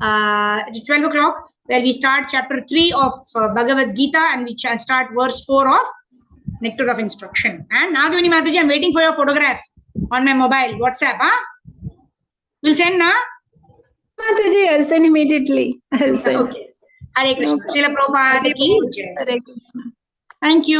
at 12 o'clock, where we start chapter 3 of Bhagavad Gita, and we start verse 4 of Nectar of Instruction. And Nagavini Mataji, I'm waiting for your photograph on my mobile, WhatsApp. We'll send, na? Mataji, I'll send immediately. I'll send. Okay. Hare Krishna. Okay. Srila Prabhupada ki jai. Hare Krishna. Thank you.